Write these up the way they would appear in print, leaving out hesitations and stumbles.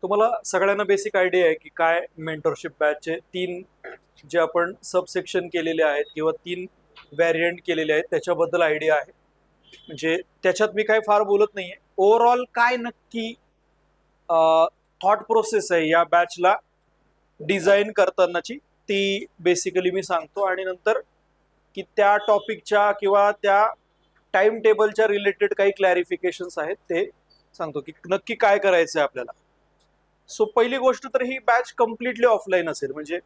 तुम्हाला सगळ्यांना basic idea आहे की काय मेंटरशिप बॅचचे तीन जे आपण सबसेक्शन केलेले आहेत किंवा तीन व्हॅरियंट केलेले आहेत त्याच्याबद्दल आयडिया आहे. म्हणजे त्याच्यात मी काय फार बोलत नाहीये. ओव्हरऑल काय नक्की थॉट प्रोसेस आहे या बॅचला डिझाईन करतानाची ती बेसिकली मी सांगतो आणि नंतर की त्या टॉपिकच्या किंवा त्या टाइम टेबलच्या रिलेटेड काही क्लॅरिफिकेशन्स आहेत ते सांगतो की नक्की काय करायचं आहे आपल्याला. सो पहिली गोष्ट तर ही बॅच कम्प्लिटली ऑफलाईन असेल, म्हणजे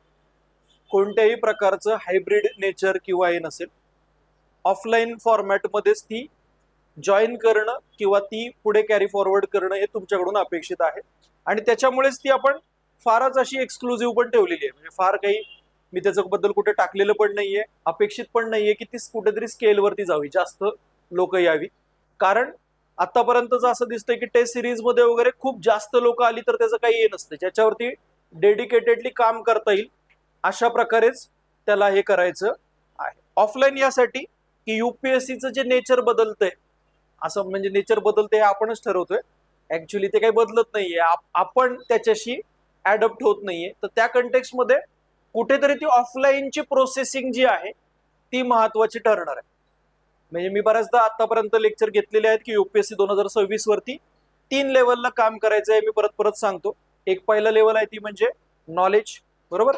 कोणत्याही प्रकारचं हायब्रिड नेचर किंवा हे नसेल. ऑफलाईन फॉर्मॅटमध्येच ती जॉईन करणं किंवा ती पुढे कॅरी फॉरवर्ड करणं हे तुमच्याकडून अपेक्षित आहे आणि त्याच्यामुळेच ती आपण फारच अशी एक्सक्लुझिव्ह पण ठेवलेली आहे. म्हणजे फार काही मी त्याच्याबद्दल कुठे टाकलेलं पण नाहीये, अपेक्षित पण नाहीये की ती कुठेतरी स्केलवरती जावी, जास्त लोक यावी. कारण आतापर्यंतच असं दिसतंय की टेस्ट सिरीज मध्ये वगैरे खूप जास्त लोक आली तर त्याचं काही हे नसतं, ज्याच्यावरती डेडिकेटेडली काम करता येईल अशा प्रकारेच त्याला हे करायचं आहे. ऑफलाईन यासाठी की युपीएससीचं जे नेचर बदलतंय, असं म्हणजे नेचर बदलते हे आपणच ठरवतोय, ऍक्च्युली ते काही बदलत नाहीये, आपण त्याच्याशी ऍडप्ट होत नाहीये. तर त्या कंटेक्स्ट मध्ये कुठेतरी ती ऑफलाईनची प्रोसेसिंग जी आहे ती महत्वाची ठरणार आहे. म्हणजे मी बऱ्याचदा आतापर्यंत लेक्चर घेतलेले आहेत की युपीएससी 2026 वरती तीन लेवलला काम करायचं आहे. मी परत परत सांगतो. एक पहिला लेवल आहे ती म्हणजे नॉलेज, बरोबर.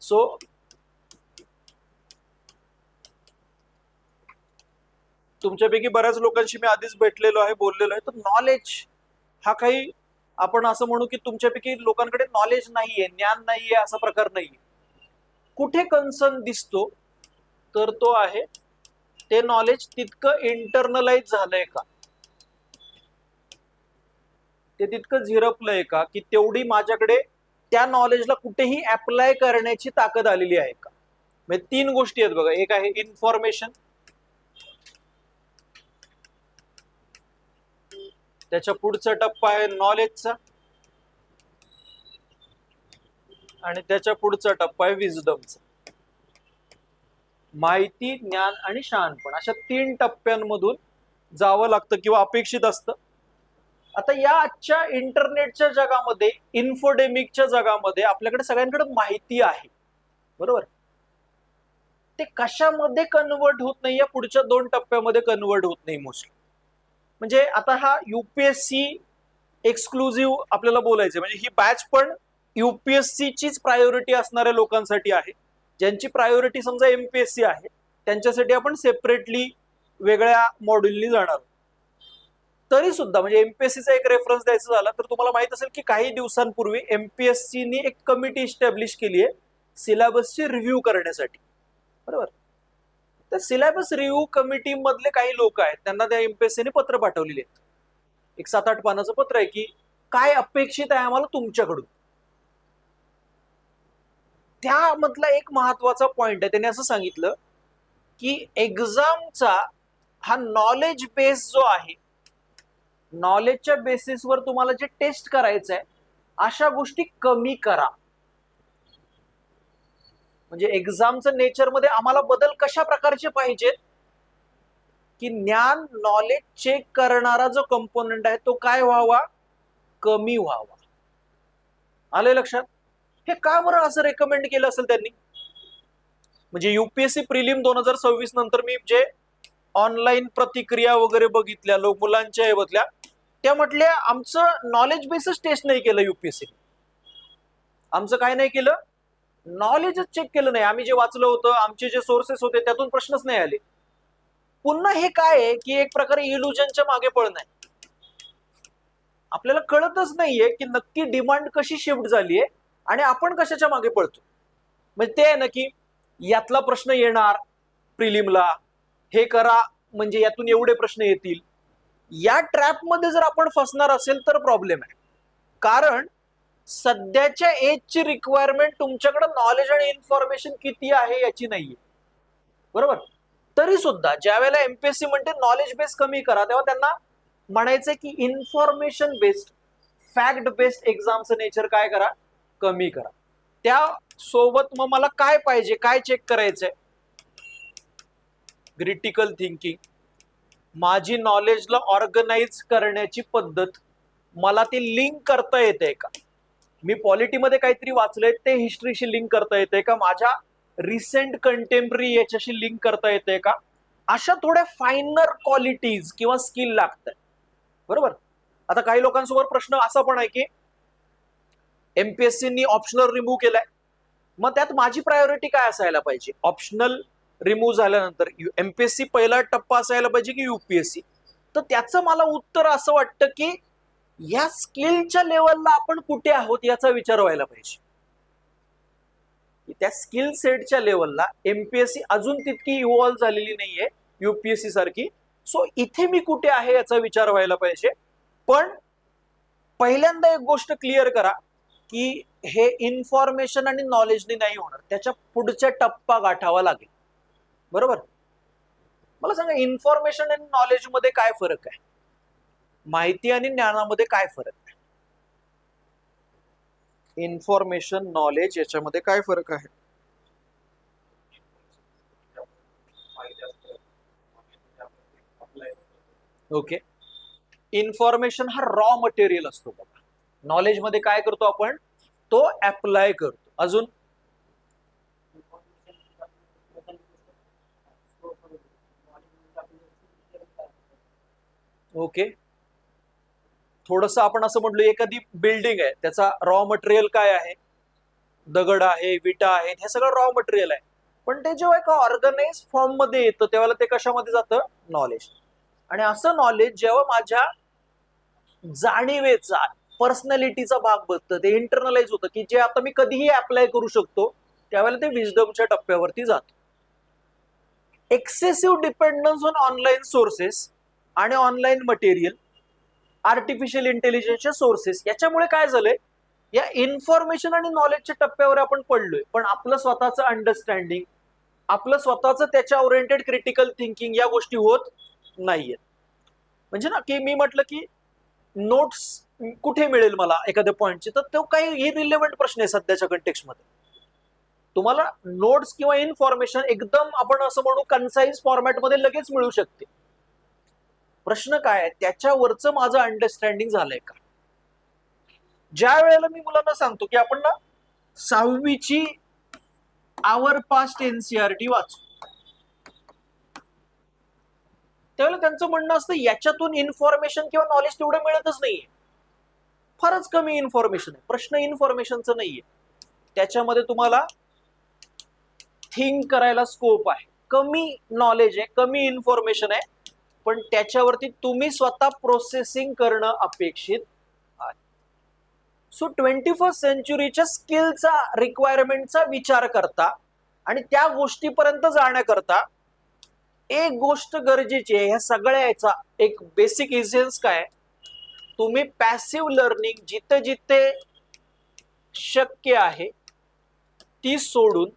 सो तुमच्यापैकी बऱ्याच लोकांशी मी आधीच भेटलेलो आहे, बोललेलो आहे. तर नॉलेज हा काही आपण असं म्हणू की तुमच्यापैकी लोकांकडे नॉलेज नाहीये, ज्ञान नाहीये, असा प्रकार नाहीये. कुठे कन्सर्न दिसतो तर तो आहे ते नॉलेज तितकं इंटरनलाइज झालंय का, ते तितकं झिरपलंय का, की तेवढी माझ्याकडे त्या नॉलेजला कुठेही अप्लाय करण्याची ताकद आलेली आहे का. म्हणजे तीन गोष्टी आहेत बघा. एक आहे इन्फॉर्मेशन, त्याच्या पुढचा टप्पा आहे नॉलेजचा आणि त्याच्या पुढचा टप्पा आहे विजडमचा. माहिती, ज्ञान आणि शहाणपण, अशा तीन टप्प्यांमधून जावं लागतं किंवा अपेक्षित असतं. आता या आजच्या इंटरनेटच्या जगामध्ये, इन्फोडेमिकच्या जगामध्ये आपल्याकडे सगळ्यांकडे माहिती आहे, बरोबर. ते कशामध्ये कन्वर्ट होत नाही, या पुढच्या दोन टप्प्यामध्ये कन्वर्ट होत नाही मोस्टली. म्हणजे आता हा युपीएससी एक्सक्लुझिव्ह आपल्याला बोलायचं, म्हणजे ही बॅच पण युपीएससीचीच प्रायोरिटी असणाऱ्या लोकांसाठी आहे. ज्यांची प्रायोरिटी समजा एमपीएससी आहे त्यांच्यासाठी आपण सेपरेटली वेगळ्या मॉड्यूलनी जाणार. तरी सुद्धा म्हणजे एमपीएससीचा एक रेफरन्स द्यायचा झाला तर तुम्हाला माहित असेल की काही दिवसांपूर्वी एमपीएससीनी एक कमिटी इस्टॅब्लिश केली आहे सिलेबसची रिव्ह्यू करण्यासाठी, बरोबर. तर सिलेबस रिव्ह्यू कमिटी मधले काही लोक आहेत, त्यांना त्या एमपीएससीने पत्र पाठवलेले आहेत. एक 7-8 पानाचं पत्र आहे की काय अपेक्षित आहे आम्हाला तुमच्याकडून. त्यामधला एक महत्वाचा पॉइंट आहे, त्यांनी असं सांगितलं की एक्झामचा हा नॉलेज बेस जो आहे, नॉलेजच्या बेसिसवर तुम्हाला जे टेस्ट करायचं आहे अशा गोष्टी कमी करा. म्हणजे एक्झामचं नेचरमध्ये आम्हाला बदल कशा प्रकारचे पाहिजेत की ज्ञान, नॉलेज चेक करणारा जो कंपोनेंट आहे तो काय व्हावा, कमी व्हावा. आले लक्षात. हे का बरं असं रेकमेंड केलं असेल त्यांनी. म्हणजे युपीएससी प्रिलिम 2026 नंतर मी जे ऑनलाईन प्रतिक्रिया वगैरे बघितल्या मुलांच्या हे बदल्या, त्या म्हटल्या आमचं नॉलेज बेसच टेस्ट नाही केलं युपीएससी, आमचं काय नाही केलं, नॉलेजच चेक केलं नाही. आम्ही जे वाचलं होतं, आमचे जे सोर्सेस होते त्यातून प्रश्नच नाही आले. पुन्हा हे काय आहे की एक प्रकारे इल्युजनच्या मागे पळणं आहे. आपल्याला कळतच नाहीये की नक्की डिमांड कशी शिफ्ट झालीये आणि आपण कशाच्या मागे पळतो. म्हणजे ते आहे ना की यातला प्रश्न येणार प्रिलिमला, हे करा म्हणजे यातून एवढे प्रश्न येतील. या ट्रॅपमध्ये जर आपण फसणार असेल तर प्रॉब्लेम आहे. कारण सध्याच्या एजची रिक्वायरमेंट तुमच्याकडे नॉलेज आणि इन्फॉर्मेशन किती आहे याची नाहीये, बरोबर. तरी सुद्धा ज्या वेळेला एमपीएससी म्हणते नॉलेज बेस कमी करा, तेव्हा त्यांना म्हणायचं की information based, fact based एक्झामचं nature काय करा, कमी करा. त्या सोबत मग मला काय पाहिजे, काय चेक करायचंय, क्रिटिकल थिंकिंग, माझी नॉलेजला ऑर्गनाइज करण्याची पद्धत, मला ती लिंक करता येते का? मी पॉलिटीमध्ये काहीतरी वाचलंय ते हिस्ट्रीशी लिंक करता येते का? माझ्या रिसेंट कंटेम्पररी याच्याशी लिंक करता येते का? अशा थोड्या फायनर क्वालिटीज किंवा स्किल लागतात, बरोबर. आता काही लोकांसमोर प्रश्न असा पण आहे की एमपीएससीनी ऑप्शनल रिमूव्ह केलाय, मग त्यात माझी प्रायोरिटी काय असायला पाहिजे? ऑप्शनल रिमूव्ह झाल्यानंतर एमपीएससी पहिला टप्पा असायला पाहिजे की युपीएससी? तर त्याचं मला उत्तर असं वाटतं की या स्किलच्या लेवलला आपण कुठे आहोत याचा विचार व्हायला पाहिजे. त्या स्किल सेटच्या लेवलला एमपीएससी अजून तितकी इव्हॉल्व्ह झालेली नाहीये युपीएससी सारखी. सो इथे मी कुठे आहे याचा विचार व्हायला पाहिजे. पण पहिल्यांदा एक गोष्ट क्लिअर करा की हे इन्फॉर्मेशन आणि नॉलेजने नाही होणार, त्याच्या पुढच्या टप्पा गाठावा लागेल, बरोबर. मला सांगा, इन्फॉर्मेशन आणि नॉलेज मध्ये काय फरक आहे? माहिती आणि ज्ञानामध्ये काय फरक आहे? इन्फॉर्मेशन नॉलेज याच्यामध्ये काय फरक आहे? ओके, इन्फॉर्मेशन हा रॉ मटेरियल असतो बघा. नॉलेज मध्ये काय करतो आपण? तो अप्लाय करतो. अजून ओके, थोडस आपण असं म्हटलं, एखादी बिल्डिंग आहे, त्याचा रॉ मटेरियल काय आहे? दगड आहे, विटा आहेत, हे सगळं रॉ मटेरियल आहे. पण ते जेव्हा एका ऑर्गनाइज फॉर्म मध्ये येतं तेव्हा ते कशामध्ये जातं? नॉलेज. आणि असं नॉलेज जेव्हा माझ्या जाणीवेचा, पर्सनॅलिटीचा भाग बनतं, ते इंटरनलाइज होतं की जे आता मी कधीही अप्लाय करू शकतो, त्यावेळेला ते विजडमच्या टप्प्यावरती जातं. Excessive dependence on online sources आणि ऑनलाईन मटेरियल, आर्टिफिशियल इंटेलिजन्सचे सोर्सेस, याच्यामुळे काय झालंय? या इन्फॉर्मेशन आणि नॉलेजच्या टप्प्यावर आपण पडलोय, पण आपलं स्वतःचं अंडरस्टँडिंग, आपलं स्वतःचं त्याच्या ओरिएंटेड क्रिटिकल थिंकिंग या गोष्टी होत नाहीयेत. म्हणजे ना, की मी म्हटलं की नोट्स कुठे मिळेल मला एखाद्या पॉइंटची, तर तो काही इरिलेव्हंट प्रश्न आहे सध्याच्या कंटेक्स्टमध्ये. तुम्हाला नोट्स किंवा इन्फॉर्मेशन एकदम आपण असं म्हणू कन्साइज फॉर्मॅटमध्ये लगेच मिळू शकते. प्रश्न काय आहे? त्याच्यावरचं माझं अंडरस्टँडिंग झालंय का? ज्या वेळेला मी मुलांना सांगतो की आपण ना 6वीची आवर पास्ट एनसीआरटी वाचू, त्यावेळेला त्यांचं म्हणणं असतं याच्यातून इन्फॉर्मेशन किंवा नॉलेज तेवढं मिळतच नाहीये, फारच कमी इन्फॉर्मेशन आहे. प्रश्न इन्फॉर्मेशनचं नाहीये, त्याच्यामध्ये तुम्हाला थिंक करायला स्कोप आहे. कमी नॉलेज आहे, कमी इन्फॉर्मेशन आहे, पण त्याच्यावरती तुम्ही स्वतः प्रोसेसिंग करणं अपेक्षित आहे. सो 21st सेंचुरीच्या स्किलचा, रिक्वायरमेंटचा विचार करता आणि त्या गोष्टीपर्यंत जाण्याकरता एक गोष्ट गरजेची आहे. ह्या सगळ्या याचा एक बेसिक इसेन्स काय? तुम्ही पॅसिव्ह लर्निंग जिथे जिथे शक्य आहे ती सोडून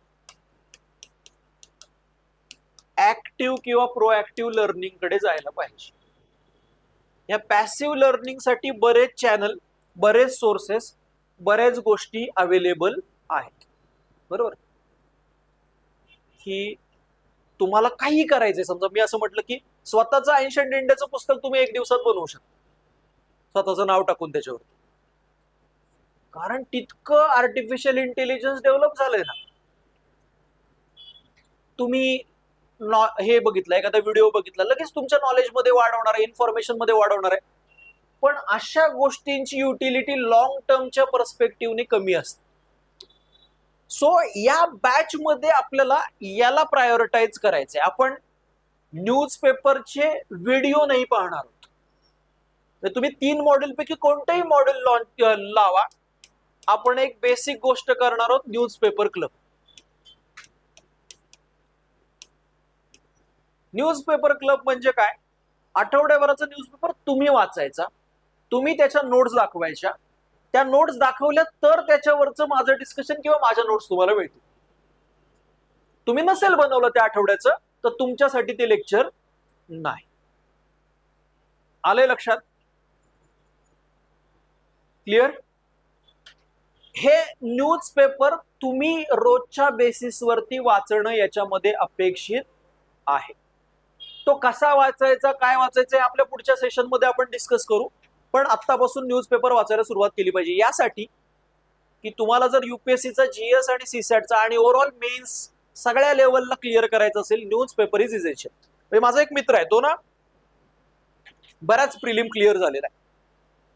ऍक्टिव्ह किंवा प्रोऍक्टिव्ह लर्निंग कडे जायला पाहिजे. या पॅसिव्ह लर्निंग साठी बरेच चॅनल, बरेच सोर्सेस, बऱ्याच गोष्टी अवेलेबल आहेत, बरोबर. की तुम्हाला काही करायचंय, समजा मी असं म्हटलं की स्वतःचं एन्शंट इंडियाचं पुस्तक तुम्ही एक दिवसात बनवू शकता, स्वतःचं नाव टाकून त्याच्यावरती. कारण तितकं आर्टिफिशियल इंटेलिजन्स डेव्हलप झालंय ना. तुम्ही हे बघितलं, एखादा व्हिडिओ बघितला, लगेच तुमच्या नॉलेजमध्ये वाढ होणार आहे, इन्फॉर्मेशन मध्ये वाढ होणार आहे. पण अशा गोष्टींची युटिलिटी लॉंग टर्मच्या पर्स्पेक्टिव्हने कमी असते. सो या बॅच मध्ये आपल्याला याला प्रायोरिटाइज करायचंय. आपण न्यूजपेपरचे व्हिडिओ नाही पाहणार आहोत. तुम्ही 3 मॉडेल पैकी कोणतेही मॉडेल लावा, आपण एक बेसिक गोष्ट करणार आहोत, न्यूजपेपर क्लब. न्यूजपेपर क्लब म्हणजे काय? आठवड्याभराचा न्यूजपेपर तुम्ही वाचायचा, तुम्ही त्याच्या नोट्स दाखवायच्या, त्या नोट्स दाखवल्या तर त्याच्यावरचं माझं डिस्कशन किंवा माझ्या नोट्स तुम्हाला मिळतील. तुम्ही नसेल बनवलं त्या आठवड्याचं तर तुमच्यासाठी ते लेक्चर नाही. आलंय लक्षात? क्लिअर? हे न्यूजपेपर तुम्ही रोजच्या बेसिसवरती वाचणं याच्यामध्ये अपेक्षित आहे. तो कसा वाचायचा, काय वाचायचं आपल्या पुढच्या सेशन मध्ये आपण डिस्कस करू. पण आत्तापासून न्यूजपेपर वाचायला सुरुवात केली पाहिजे, यासाठी की तुम्हाला जर युपीएससीचा जीएस आणि सीसॅटचा आणि ओव्हरऑल मेन्स सगळ्या लेवलला क्लिअर करायचं असेल, न्यूजपेपर इज इसेन्शियल. म्हणजे माझा एक मित्र आहे, तो ना बऱ्याच प्रिलिम क्लिअर झालेला आहे.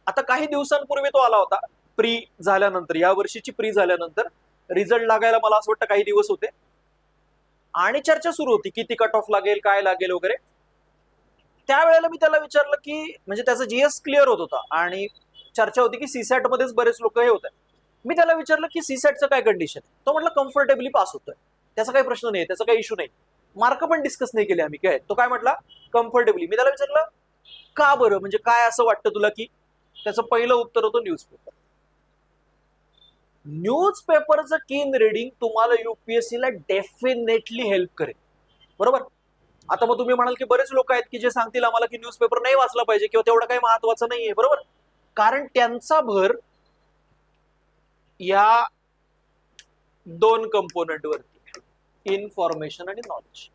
आता काही दिवसांपूर्वी तो आला होता प्री झाल्यानंतर, या वर्षीची प्री झाल्यानंतर रिझल्ट लागायला मला असं वाटतं काही दिवस होते, आणि चर्चा सुरू होती किती कट ऑफ लागेल, काय लागेल वगैरे. त्यावेळेला मी त्याला विचारलं की, म्हणजे त्याचा जीएस क्लिअर होत होता आणि चर्चा होती की सीसॅट मध्येच बरेच लोक हे होत आहेत. मी त्याला विचारलं की सीसॅटचं काय कंडिशन आहे, तो म्हटलं कम्फर्टेबली पास होतोय, त्याचा काही प्रश्न नाही, त्याचा काही इश्यू नाही. मार्क पण डिस्कस नाही केले आम्ही, काय तो काय म्हटला कम्फर्टेबली. मी त्याला विचारलं का बरं, म्हणजे काय असं वाटतं तुला की, त्याचं पहिलं उत्तर होतं न्यूजपेपर. न्यूजपेपरचं कीन रिडिंग तुम्हाला युपीएससीला डेफिनेटली हेल्प करेल, बरोबर. आता मग तुम्ही म्हणाल की बरेच लोक आहेत की जे सांगतील आम्हाला की न्यूजपेपर नाही वाचला पाहिजे किंवा तेवढं काही महत्वाचं नाहीये, बरोबर. कारण त्यांचा भर या दोन कंपोनंट वरती, इन्फॉर्मेशन आणि नॉलेज.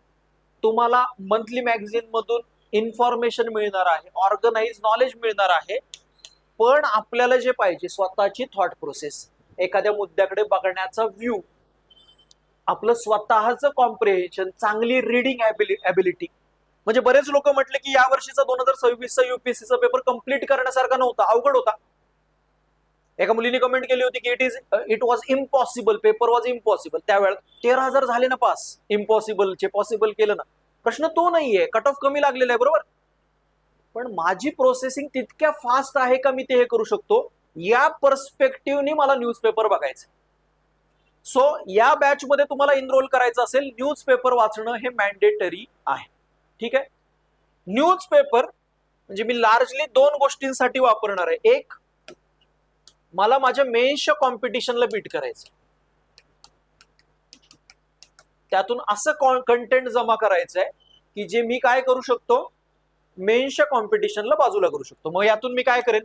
तुम्हाला मंथली मॅगझिन मधून इन्फॉर्मेशन मिळणार आहे, ऑर्गनाइज नॉलेज मिळणार आहे, पण आपल्याला जे पाहिजे स्वतःची थॉट प्रोसेस, एखाद्या मुद्द्याकडे बघण्याचा व्ह्यू, आपलं स्वतःचं कॉम्प्रिहेन्शन, चांगली रिडिंग ॲबिलिटी. म्हणजे बरेच लोक म्हटले की या वर्षीचा 2026चा युपीएससीचा पेपर कम्प्लीट करण्यासारखा नव्हता, अवघड होता. एका मुलीने कमेंट केली होती की it was impossible, paper was impossible. त्यावेळेला 13,000 झाले ना पास, इम्पॉसिबलचे पॉसिबल केलं ना. प्रश्न तो नाहीये, कट ऑफ कमी लागलेला आहे, बरोबर, पण माझी प्रोसेसिंग तितक्या फास्ट आहे का मी ते हे करू शकतो, या पर्स्पेक्टिव्हनी मला न्यूजपेपर बघायचं. सो या बॅच मध्ये तुम्हाला इनरोल करायचं असेल, न्यूजपेपर वाचणं हे मॅन्डेटरी आहे, ठीक आहे. न्यूजपेपर म्हणजे मी लार्जली दोन गोष्टींसाठी वापरणार आहे. एक, मला माझ्या मेन्सच्या कॉम्पिटिशनला बीट करायचं, त्यातून असं कंटेंट जमा करायचं आहे की जे मी काय करू शकतो, मेन्सच्या कॉम्पिटिशनला बाजूला करू शकतो. मग यातून मी काय करेन,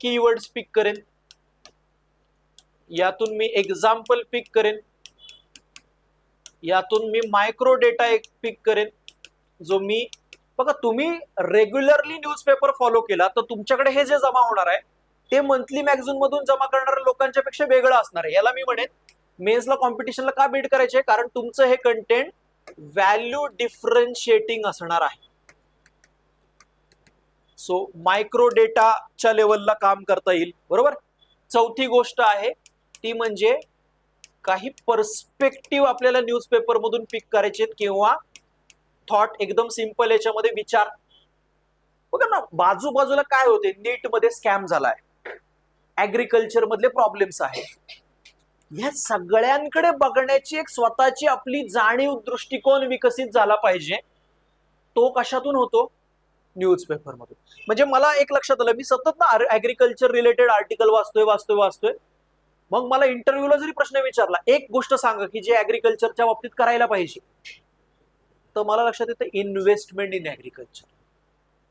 कीवर्ड्स पिक करेन, यातून मी एक्झाम्पल पिक करेन, यातून मी मायक्रो डेटा एक पिक करेन, जो मी बघा, तुम्ही रेग्युलरली न्यूजपेपर फॉलो केला तर तुमच्याकडे हे जे जमा होणार आहे ते मंथली मॅगझिन मधून जमा करणाऱ्या लोकांच्या पेक्षा वेगळं असणार आहे. याला मी म्हणेन मेन्सला कॉम्पिटिशनला का बीट करायचे, कारण तुमचं हे कंटेंट व्हॅल्यू डिफरन्शिएटिंग असणार आहे. सो मायक्रो डेटाच्या लेवलला काम करता येईल, बरोबर. चौथी गोष्ट आहे ती म्हणजे काही पर्स्पेक्टिव्ह आपल्याला न्यूजपेपर मधून पिक करायचे, किंवा थॉट एकदम सिंपल याच्यामध्ये विचार. बघा ना, बाजूबाजूला काय होते, नीट मध्ये स्कॅम झालाय, ऍग्रिकल्चर मधले प्रॉब्लेम्स आहेत, या सगळ्यांकडे बघण्याची एक स्वतःची आपली जाणीव, दृष्टिकोन विकसित झाला पाहिजे. तो कशातून होतो, न्यूजपेपर मधून. म्हणजे मला एक लक्षात आलं, मी सतत ना ऍग्रिकल्चर रिलेटेड आर्टिकल वाचतोय, मग मला इंटरव्ह्यूला जरी प्रश्न विचारला, एक गोष्ट सांगा की जे ऍग्रिकल्चरच्या बाबतीत करायला पाहिजे, तर मला लक्षात येतं इन्व्हेस्टमेंट इन ऍग्रिकल्चर.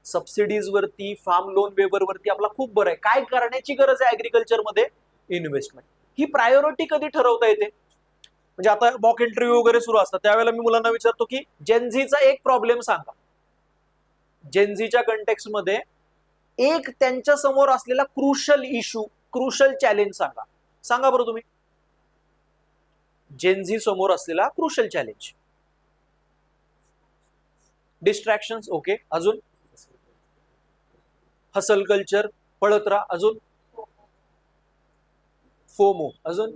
सबसिडीज वरती, फार्म लोन वेवर वरती आपला खूप बरं आहे, काय करण्याची गरज आहे ऍग्रिकल्चर मध्ये, इन्व्हेस्टमेंट. ही प्रायोरिटी कधी ठरवता येते, म्हणजे आता मॉक इंटरव्ह्यू वगैरे सुरू असतात त्यावेळेला मी मुलांना विचारतो की जेनझीचा एक प्रॉब्लेम सांगा, जेनझीच्या कंटेक्स्ट मध्ये एक त्यांच्या समोर असलेला क्रुशल इश्यू, क्रुशल चॅलेंज सांगा बरं तुम्ही. जेनझी समोर असलेला क्रुशल चॅलेंज, डिस्ट्रॅक्शन्स, ओके, अजून हसल कल्चर, पळत राहा, अजून फोमो, अजून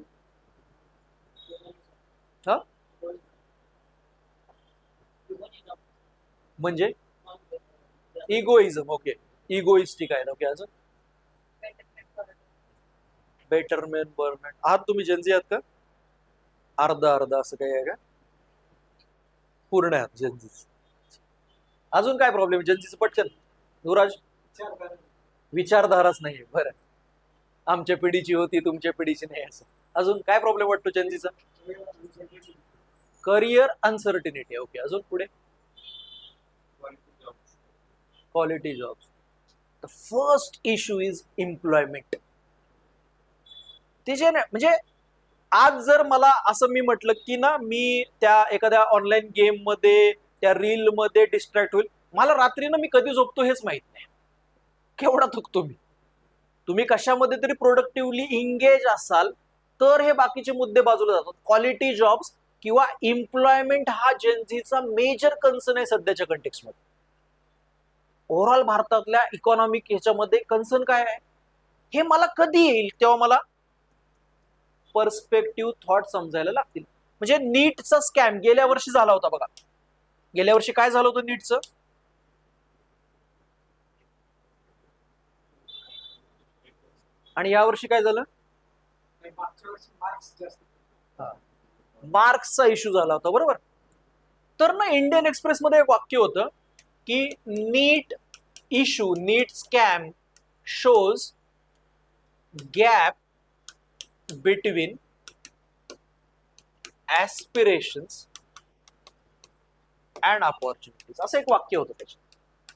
हा म्हणजे इगोइझम, ओके, इगोइस्टिक आहे, ओके, अजून बेटरमेंट, बर्नमेंट. आहात तुम्ही जेनझी आहात का, अर्धा अर्धा असं काही आहे का, पूर्ण आहात जेनझी. अजून काय प्रॉब्लेम जेनझीचं पटकन, युवराज. विचारधाराच नाहीये, बरं, आमच्या पिढीची होती तुमच्या पिढीची नाही, असं. अजून काय प्रॉब्लेम वाटतो जेनझीचा, करिअर अनसर्टिनिटी, ओके, अजून पुढे quality jobs. The first issue is employment. ते जे नाही, म्हणजे आज जर मला असं मी म्हटलं की ना, मी त्या एखाद्या ऑनलाईन गेम मध्ये, त्या रील मध्ये डिस्ट्रॅक्ट होईल, मला रात्रीनं मी कधी झोपतो हेच माहित नाही. केवढा थकतो मी. तुम्ही कशामध्ये तरी प्रोडक्टिव्हली एंगेज असाल तर हे बाकीचे मुद्दे बाजूला जातात. क्वालिटी जॉब्स किंवा एम्प्लॉयमेंट हा जेनझीचा मेजर कन्सर्न आहे सध्याच्या कंटेक्समध्ये. ओव्हरऑल भारतातल्या इकॉनॉमिक ह्याच्यामध्ये कन्सर्न काय आहे हे मला कधी येईल तेव्हा मला पर्स्पेक्टिव्ह थॉट समजायला लागतील. म्हणजे नीटचा स्कॅम गेल्या वर्षी झाला होता बघा. गेल्या वर्षी काय झालं होतं नीटचं? आणि या वर्षी काय झालं? मार्क्सचा इश्यू झाला होता, बरोबर. तर ना इंडियन एक्सप्रेस मध्ये एक वाक्य होतं की NEET issue, NEET scam shows gap between aspirations and opportunities, असं एक वाक्य होतं त्याच्यात.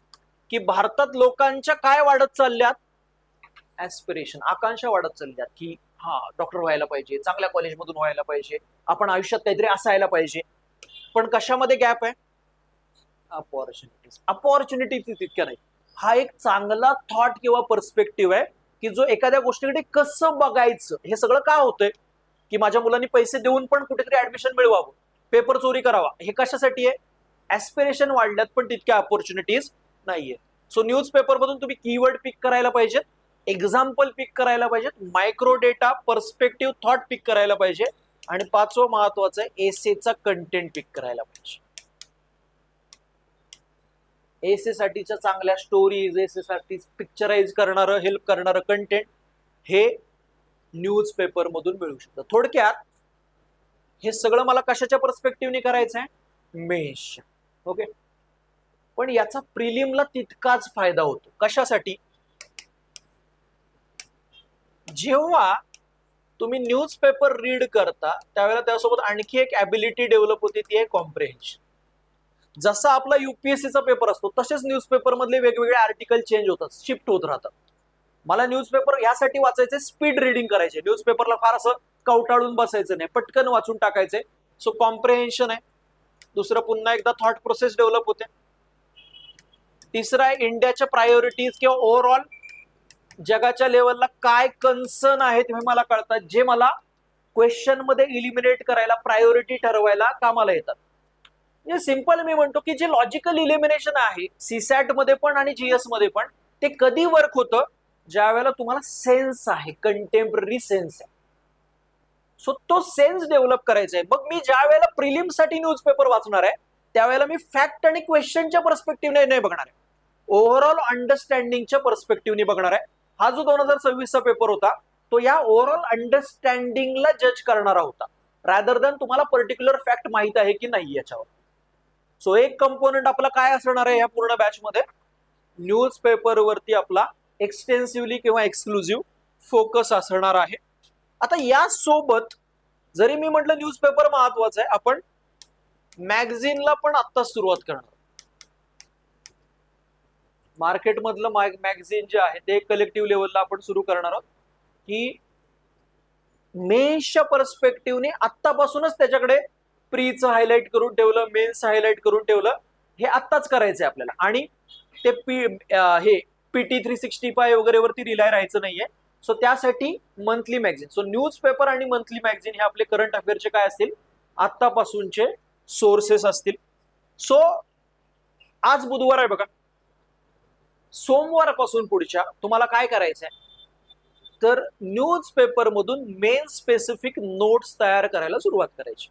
की भारतात लोकांच्या काय वाढत चालल्यात? ऍस्पिरेशन, आकांक्षा वाढत चालल्यात की हा डॉक्टर व्हायला पाहिजे, चांगल्या कॉलेजमधून व्हायला पाहिजे, आपण आयुष्यात काहीतरी असायला पाहिजे. पण कशामध्ये गॅप आहे? अपॉर्च्युनिटीज. अपॉर्च्युनिटीज तितक्या नाही. हा एक चांगला थॉट किंवा पर्स्पेक्टिव्ह आहे की जो एखाद्या गोष्टीकडे कसं बघायचं. हे सगळं का होतंय की माझ्या मुलांनी पैसे देऊन पण कुठेतरी ऍडमिशन मिळवावं, पेपर चोरी करावा, हे कशासाठी आहे? ऍस्पिरेशन वाढल्यात पण तितक्या अपॉर्च्युनिटीज नाहीये. सो न्यूजपेपर मधून तुम्ही कीवर्ड पिक करायला पाहिजेत, एक्झाम्पल पिक करायला पाहिजेत, मायक्रो डेटा, पर्स्पेक्टिव्ह थॉट पिक करायला पाहिजे, आणि पाचवं महत्वाचं आहे एसेचा कंटेंट पिक करायला पाहिजे. एसे साठीच्या चांगल्या स्टोरीज, एसे साठी पिक्चराइज करणारं, हेल्प करणारं कंटेंट हे न्यूजपेपर मधून मिळू शकतं. थोडक्यात हे सगळं मला कशाच्या पर्स्पेक्टिव्हने करायचं आहे? मेष. ओके. पण याचा प्रिलिमला तितकाच फायदा होतो. कशासाठी? जेव्हा तुम्ही न्यूजपेपर रीड करता त्यावेळेला त्यासोबत आणखी एक ॲबिलिटी डेव्हलप होते, ती आहे कॉम्प्रिहेन्शन. जसा आपला युपीएससीचा पेपर असतो तसेच न्यूजपेपर मधले वेगवेगळे आर्टिकल चेंज होतात, शिफ्ट होत राहतात. मला न्यूजपेपर यासाठी वाचायचे, स्पीड रिडिंग करायचे, न्यूजपेपरला फार असं कवटाळून बसायचं नाही, पटकन वाचून टाकायचे. सो कॉम्प्रिहेन्शन आहे. दुसरं पुन्हा एकदा थॉट प्रोसेस डेव्हलप होते. तिसरं आहे इंडियाच्या प्रायोरिटीज किंवा ओव्हरऑल जगाच्या लेवलला काय कन्सर्न आहेत हे मला कळतात, जे मला क्वेश्चन मध्ये इलिमिनेट करायला, प्रायोरिटी ठरवायला कामाला येतात. म्हणजे सिंपल मी म्हणतो की जे लॉजिकल इलिमिनेशन आहे सीसॅट मध्ये पण आणि जीएस मध्ये पण, ते कधी वर्क होतं? ज्या वेळेला तुम्हाला सेन्स आहे, कंटेम्पररी सेन्स आहे. सो तो सेन्स डेव्हलप करायचा आहे. मग मी ज्या वेळेला प्रिलिमसाठी न्यूजपेपर वाचणार आहे त्यावेळेला मी फॅक्ट आणि क्वेश्चनच्या पर्स्पेक्टिव्हने नाही बघणार आहे, ओव्हरऑल अंडरस्टँडिंगच्या पर्स्पेक्टिव्हने बघणार आहे. हा जो 2026चा पेपर होता तो या ओव्हरऑल अंडरस्टँडिंगला जज करणारा होता, रॅदर दॅन तुम्हाला पर्टिक्युलर फॅक्ट माहित आहे की नाही याच्यावर. सो एक कंपोनेंट आपला काय असणार आहे या पूर्ण बॅच मध्ये? न्यूजपेपरवरती आपला एक्सटेन्सिव्हली किंवा एक्सक्लुझिव्ह फोकस असणार आहे. आता या सोबत जरी मी म्हटलं न्यूजपेपर महत्वाचा आहे, आपण मॅगझिनला पण आता सुरुवात करणार. मार्केटमधलं मॅगझिन जे आहे ते कलेक्टिव्ह लेवलला आपण सुरू करणार आहोत की मेन्सच्या पर्स्पेक्टिव्हने आत्तापासूनच त्याच्याकडे प्रीचं हायलाइट करून ठेवलं, मेन्स हायलाइट करून ठेवलं, हे आत्ताच करायचंय आपल्याला. आणि ते हे पीटी 365 वगैरे वरती रिलाय राहायचं नाहीये. सो त्यासाठी मंथली मॅगझिन, सो न्यूजपेपर आणि मंथली मॅगझिन हे आपले करंट अफेअरचे काय असतील, आत्तापासूनचे सोर्सेस असतील. सो आज बुधवार आहे बघा, सोमवारपासून पुढच्या तुम्हाला काय करायचंय तर न्यूजपेपर मधून मेन स्पेसिफिक नोट्स तयार करायला सुरुवात करायची.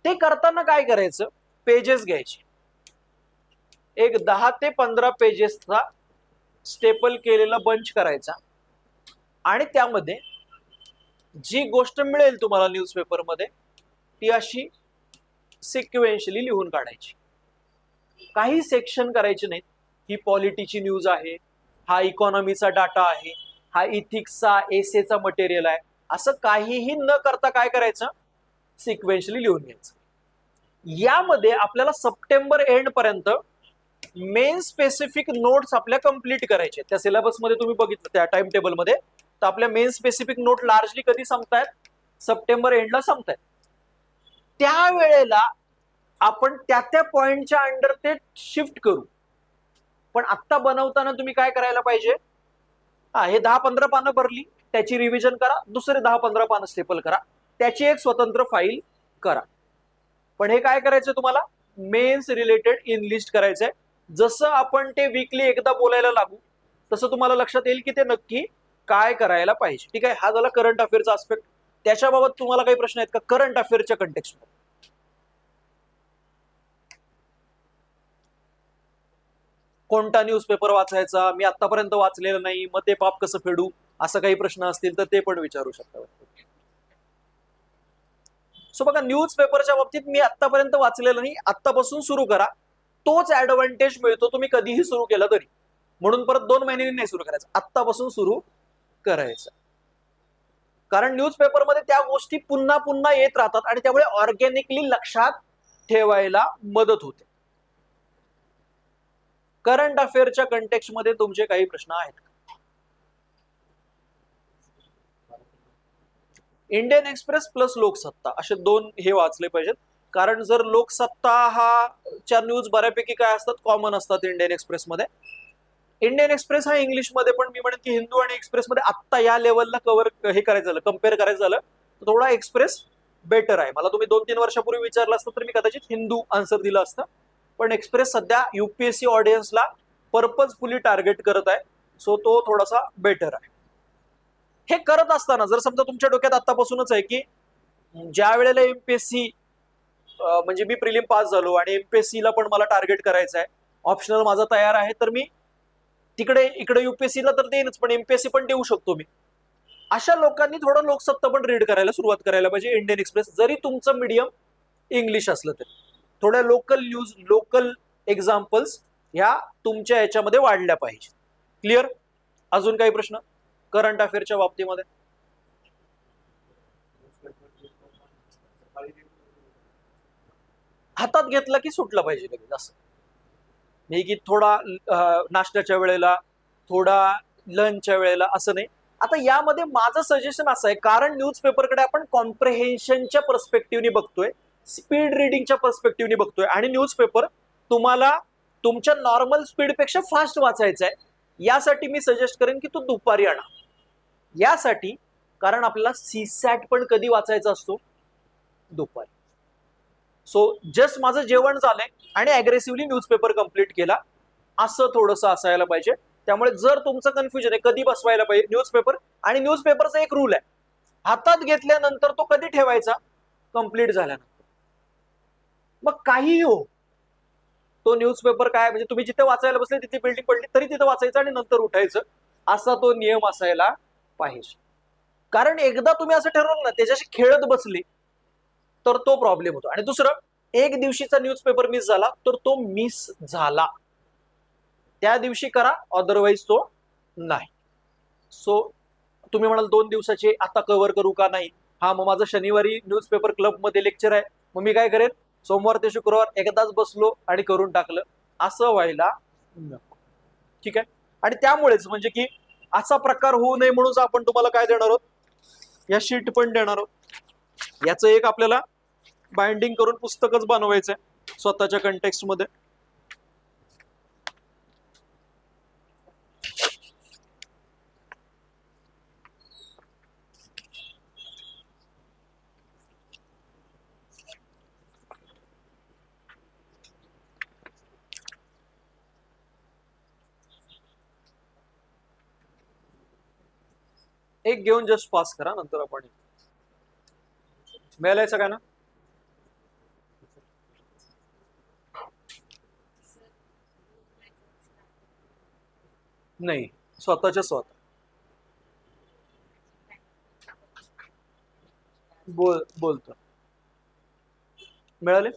ते करताना काय करायचं, पेजेस घ्यायचे, एक 10 ते 15 पेजेसचा स्टेपल केलेला बंच करायचा, आणि त्यामध्ये जी गोष्ट मिळेल तुम्हाला न्यूजपेपर मध्ये ती अशी सिक्वेन्शियली लिहून काढायची. काही सेक्शन करायचे नाहीत. ही पॉलिटीची न्यूज आहे, हा इकॉनॉमीचा डाटा आहे, हा इथिक्सचा एसेचा मटेरियल आहे, असं काहीही न करता काय करायचं, सिक्वेन्शियली लिहून घ्यायचं. यामध्ये आपल्याला सप्टेंबर एंड पर्यंत मेन स्पेसिफिक नोट्स आपल्या कंप्लीट करायचे. त्या सिलेबस मध्ये तुम्ही बघितलं त्या टाइम टेबल मध्ये, तर आपल्या मेन स्पेसिफिक नोट लार्जली कधी संपतायत, सप्टेंबर एंडला संपतायत. त्यावेळेला आपण त्या पॉइंटच्या अंडर ते शिफ्ट करू. पण आत्ता बनवताना तुम्ही काय करायला पाहिजे, हे 10-15 पानं भरली, त्याची रिव्हिजन करा, दुसरे 10-15 पानं स्टेपल करा, त्याची एक स्वतंत्र फाईल करा. पण हे काय करायचं तुम्हाला, मेन्स रिलेटेड इनलिस्ट करायचंय. जसं आपण ते वीकली एकदा बोलायला लागू तसं तुम्हाला लक्षात येईल की ते नक्की काय करायला पाहिजे. ठीक आहे, हा झाला करंट अफेअरचा आस्पेक्ट. त्याच्याबाबत तुम्हाला काही प्रश्न आहेत का करंट अफेअरच्या कंटेक्स्ट मध्ये? कोणता न्यूजपेपर वाचायचा, मी आतापर्यंत वाचलेलं नाही, मग ते पाप कसं फेडू, असं काही प्रश्न असतील तर ते पण विचारू शकता. सो बघा, न्यूजपेपरच्या बाबतीत मी आतापर्यंत वाचलेलं नाही, आत्तापासून सुरू करा. तोच ऍडव्हान्टेज मिळतो तुम्ही कधीही सुरू केला तरी. म्हणून परत 2 महिन्यांनी नाही सुरू करायचं, आत्तापासून सुरू करायचं. कारण न्यूजपेपरमध्ये त्या गोष्टी पुन्हा पुन्हा येत राहतात आणि त्यामुळे ऑर्गॅनिकली लक्षात ठेवायला मदत होते. करंट अफेअरच्या कंटेक्स्ट मध्ये तुमचे काही प्रश्न आहेत? इंडियन एक्सप्रेस प्लस लोकसत्ता असे 2 हे वाचले पाहिजेत. कारण जर लोकसत्ता हा च्या न्यूज बऱ्यापैकी काय असतात, कॉमन असतात इंडियन एक्सप्रेसमध्ये. इंडियन एक्सप्रेस हा इंग्लिशमध्ये, पण मी म्हणेन की हिंदू आणि एक्सप्रेसमध्ये आत्ता या लेवलला कव्हर हे करायचं झालं, कम्पेअर करायचं झालं तर थोडा एक्सप्रेस बेटर आहे. मला तुम्ही 2-3 वर्षापूर्वी विचारलं असतं तर मी कदाचित हिंदू आन्सर दिलं असतं, पण एक्सप्रेस सध्या युपीएससी ऑडियन्सला पर्पजफुली टार्गेट करत आहे, सो तो थोडासा बेटर आहे. हे करत असताना जर समजा तुमच्या डोक्यात आतापासूनच आहे की ज्या वेळेला एमपीएससी, म्हणजे मी प्रिलिम पास झालो आणि एमपीएससी ला पण मला टार्गेट करायचं आहे, ऑप्शनल माझा तयार आहे, तर मी तिकडे इकडे युपीएससीला तर देईनच पण एमपीएससी पण देऊ शकतो मी. अशा लोकांनी थोडं लोकसत्ता पण रीड करायला सुरुवात करायला पाहिजे. इंडियन एक्सप्रेस जरी तुमचं मीडियम इंग्लिश असलं तरी थोड्या लोकल न्यूज, लोकल एक्झाम्पल्स ह्या तुमच्या याच्यामध्ये वाढल्या पाहिजे. क्लिअर? अजून काही प्रश्न करंट अफेअरच्या बाबतीमध्ये? हातात घेतला की सुटला पाहिजे लगेच, असं नाही की थोडा नाश्त्याच्या वेळेला, थोडा लंचच्या वेळेला, असं नाही. आता यामध्ये माझं सजेशन असं आहे, कारण न्यूजपेपरकडे आपण कॉम्प्रिहेन्शनच्या पर्स्पेक्टिव्हनी बघतोय, स्पीड रिडिंगच्या पर्स्पेक्टिव्हनी बघतोय, आणि न्यूजपेपर तुम्हाला तुमच्या नॉर्मल स्पीडपेक्षा फास्ट वाचायचा आहे. यासाठी मी सजेस्ट करेन की तो दुपारी आणा. यासाठी कारण आपल्याला सीसॅट पण कधी वाचायचा असतो, दुपारी. सो जस्ट माझं जेवण झालंय आणि अग्रेसिव्हली न्यूजपेपर कंप्लीट केला, असं थोडंसं असायला पाहिजे. त्यामुळे जर तुमचं कन्फ्युजन आहे कधी बसवायला पाहिजे न्यूजपेपर, आणि न्यूजपेपरचा एक रूल आहे, हातात घेतल्यानंतर तो कधी ठेवायचा, कंप्लीट झाल्यानंतर. मग काहीही हो, तो न्यूजपेपर काय म्हणजे तुम्ही जिथे वाचायला बसले तिथे बिल्डिंग पडली तरी तिथं वाचायचं आणि नंतर उठायचं, असा तो नियम असायला पाहिजे. कारण एकदा तुम्ही असं ठरवलं ना, त्याच्याशी खेळत बसले तर तो प्रॉब्लेम होतो. आणि दुसरं, एक दिवशीचा न्यूजपेपर मिस झाला तर तो मिस झाला, त्या दिवशी करा, अदरवाईज तो नाही. सो तुम्ही म्हणाल 2 दिवसाचे आता कव्हर करू का? नाही, हा मग माझं शनिवारी न्यूजपेपर क्लब मध्ये लेक्चर आहे, मग मी काय करेन, सोमवार ते शुक्रवार एकदाच बसलो आणि करून टाकलं, असं व्हायला नको. ठीक आहे? आणि त्यामुळेच म्हणजे की असा प्रकार होऊ नये म्हणून आपण तुम्हाला काय देणार आहोत, या शीट पण देणार आहोत. याचं एक आपल्याला बाइंडिंग करून पुस्तकच बनवायचंय स्वतःच्या कंटेक्स्ट मध्ये. एक घेऊन जस्ट पास करा, नंतर आपण मिळालंय सगळ्यांना. नाही, स्वतःच्या स्वतः बोलतो. मिळाले,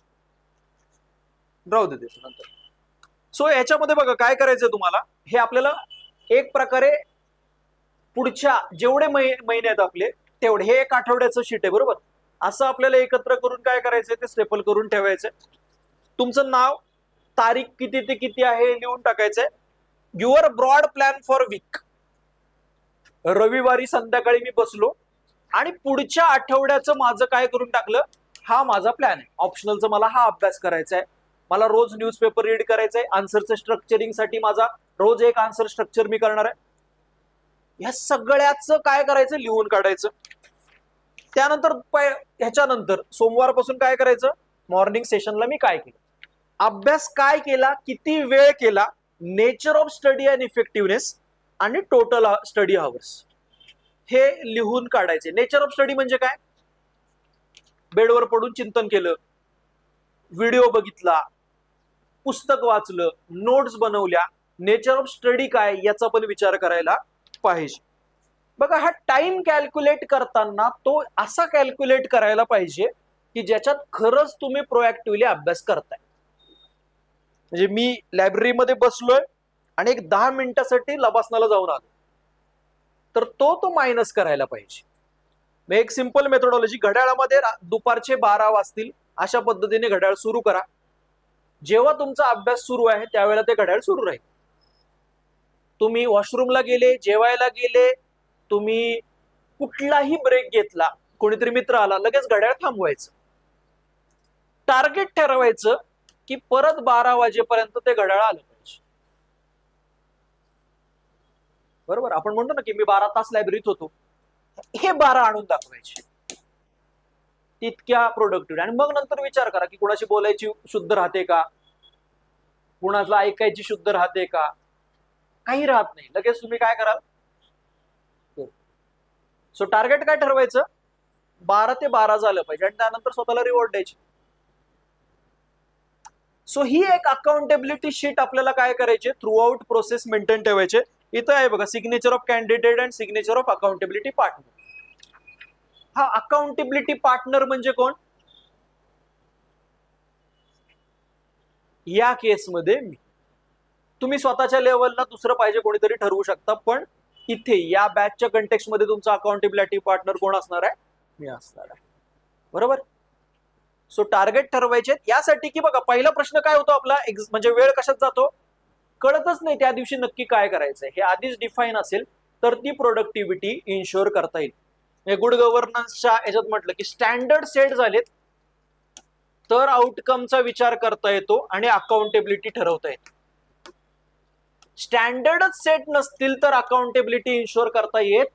राहू दे नंतर. सो याच्यामध्ये बघा काय करायचंय तुम्हाला, हे आपल्याला एक प्रकारे पुढच्या जेवढे महिने आहेत आपले तेवढे, हे 1 आठवड्याचं शीट आहे बरोबर, असं आपल्याला एकत्र करून काय करायचंय ते स्टेपल करून ठेवायचंय. तुमचं नाव, तारीख किती ते किती आहे लिहून टाकायचंय. Your broad plan for week, रविवारी संध्याकाळी मी बसलो आणि पुढच्या आठवड्याचं माझं काय करून टाकलं, हा माझा प्लॅन आहे, ऑप्शनलचा मला हा अभ्यास करायचा आहे, मला रोज न्यूजपेपर रीड करायचंय, आन्सरचं स्ट्रक्चरिंग साठी माझा रोज एक आन्सर स्ट्रक्चर मी करणार आहे. ह्या सगळ्याचं काय करायचं, लिहून काढायचं. त्यानंतर ह्याच्यानंतर सोमवारपासून काय करायचं, मॉर्निंग सेशनला मी काय केलं, अभ्यास काय केला, किती वेळ केला, nature of study and effectiveness आणि टोटल स्टडी आवर्स हे लिहून काढायचे. नेचर ऑफ स्टडी म्हणजे काय, बेडवर पडून चिंतन केलं, व्हिडिओ बघितला, पुस्तक वाचलं, नोट्स बनवल्या. नेचर ऑफ स्टडी काय याचा पण विचार करायला पाहिजे. बघा, हा टाइम कॅल्क्युलेट करताना तो असा कॅल्क्युलेट करायला पाहिजे की ज्याच्यात खरंच तुम्ही प्रोएक्टिव्हली अभ्यास करताय. म्हणजे मी लायब्ररीमध्ये बसलोय आणि एक 10 मिनिटासाठी लबासनाला जाऊन आलो, तर तो मायनस करायला पाहिजे. एक सिंपल मेथोडॉलॉजी, घड्याळामध्ये दुपारचे 12 वाजतील अशा पद्धतीने घड्याळ सुरू करा. जेव्हा तुमचा अभ्यास सुरू आहे त्यावेळेला ते घड्याळ सुरू राहील. तुम्ही वॉशरूमला गेले, जेवायला गेले, तुम्ही कुठलाही ब्रेक घेतला, कोणीतरी मित्र आला, लगेच घड्याळ थांबवायचं. टार्गेट ठरवायचं की परत 12 वाजेपर्यंत ते घड्याळ आलं पाहिजे. बरोबर, आपण म्हणतो ना की मी 12 तास लायब्ररीत होतो, हे 12 आणून दाखवायचे. तितक्या प्रोडक्टिव्ह. आणि मग नंतर विचार करा की कुणाशी बोलायची शुद्ध राहते का, कुणाचं ऐकायची शुद्ध राहते का, काही राहत नाही. लगेच तुम्ही काय कराल, सो टार्गेट काय ठरवायचं, 12 ते 12 झालं पाहिजे आणि त्यानंतर स्वतःला रिवॉर्ड द्यायची. सो ही एक अकाउंटेबिलिटी शीट आपल्याला काय करायचे, थ्रू आउट प्रोसेस मेंटेन ठेवायचे. इथं आहे बघा, signature of candidate and signature of accountability partner. हा अकाउंटेबिलिटी पार्टनर म्हणजे कोण, या केसमध्ये मी. तुम्ही स्वतःच्या लेवलला दुसरं पाहिजे कोणीतरी ठरवू शकता, पण इथे या बॅचच्या कंटेक्स्ट मध्ये तुमचा अकाउंटेबिलिटी पार्टनर कोण असणार आहे, मी असणार आहे. बरोबर. सो टार्गेट ठरवायचे यासाठी की बघा, पहिला प्रश्न काय होतो आपला, म्हणजे वेळ कशात जातो कळतच नाही, त्या दिवशी नक्की काय करायचंय हे आधीच डिफाईन असेल तर ती प्रोडक्टिव्हिटी इन्शुअर करता येईल. गुड गव्हर्नन्सच्या याच्यात म्हटलं की स्टँडर्ड सेट झालेत तर आउटकमचा विचार करता येतो आणि अकाउंटेबिलिटी ठरवता येते. स्टँडर्डच सेट नसतील तर अकाउंटेबिलिटी इन्शुअर करता येत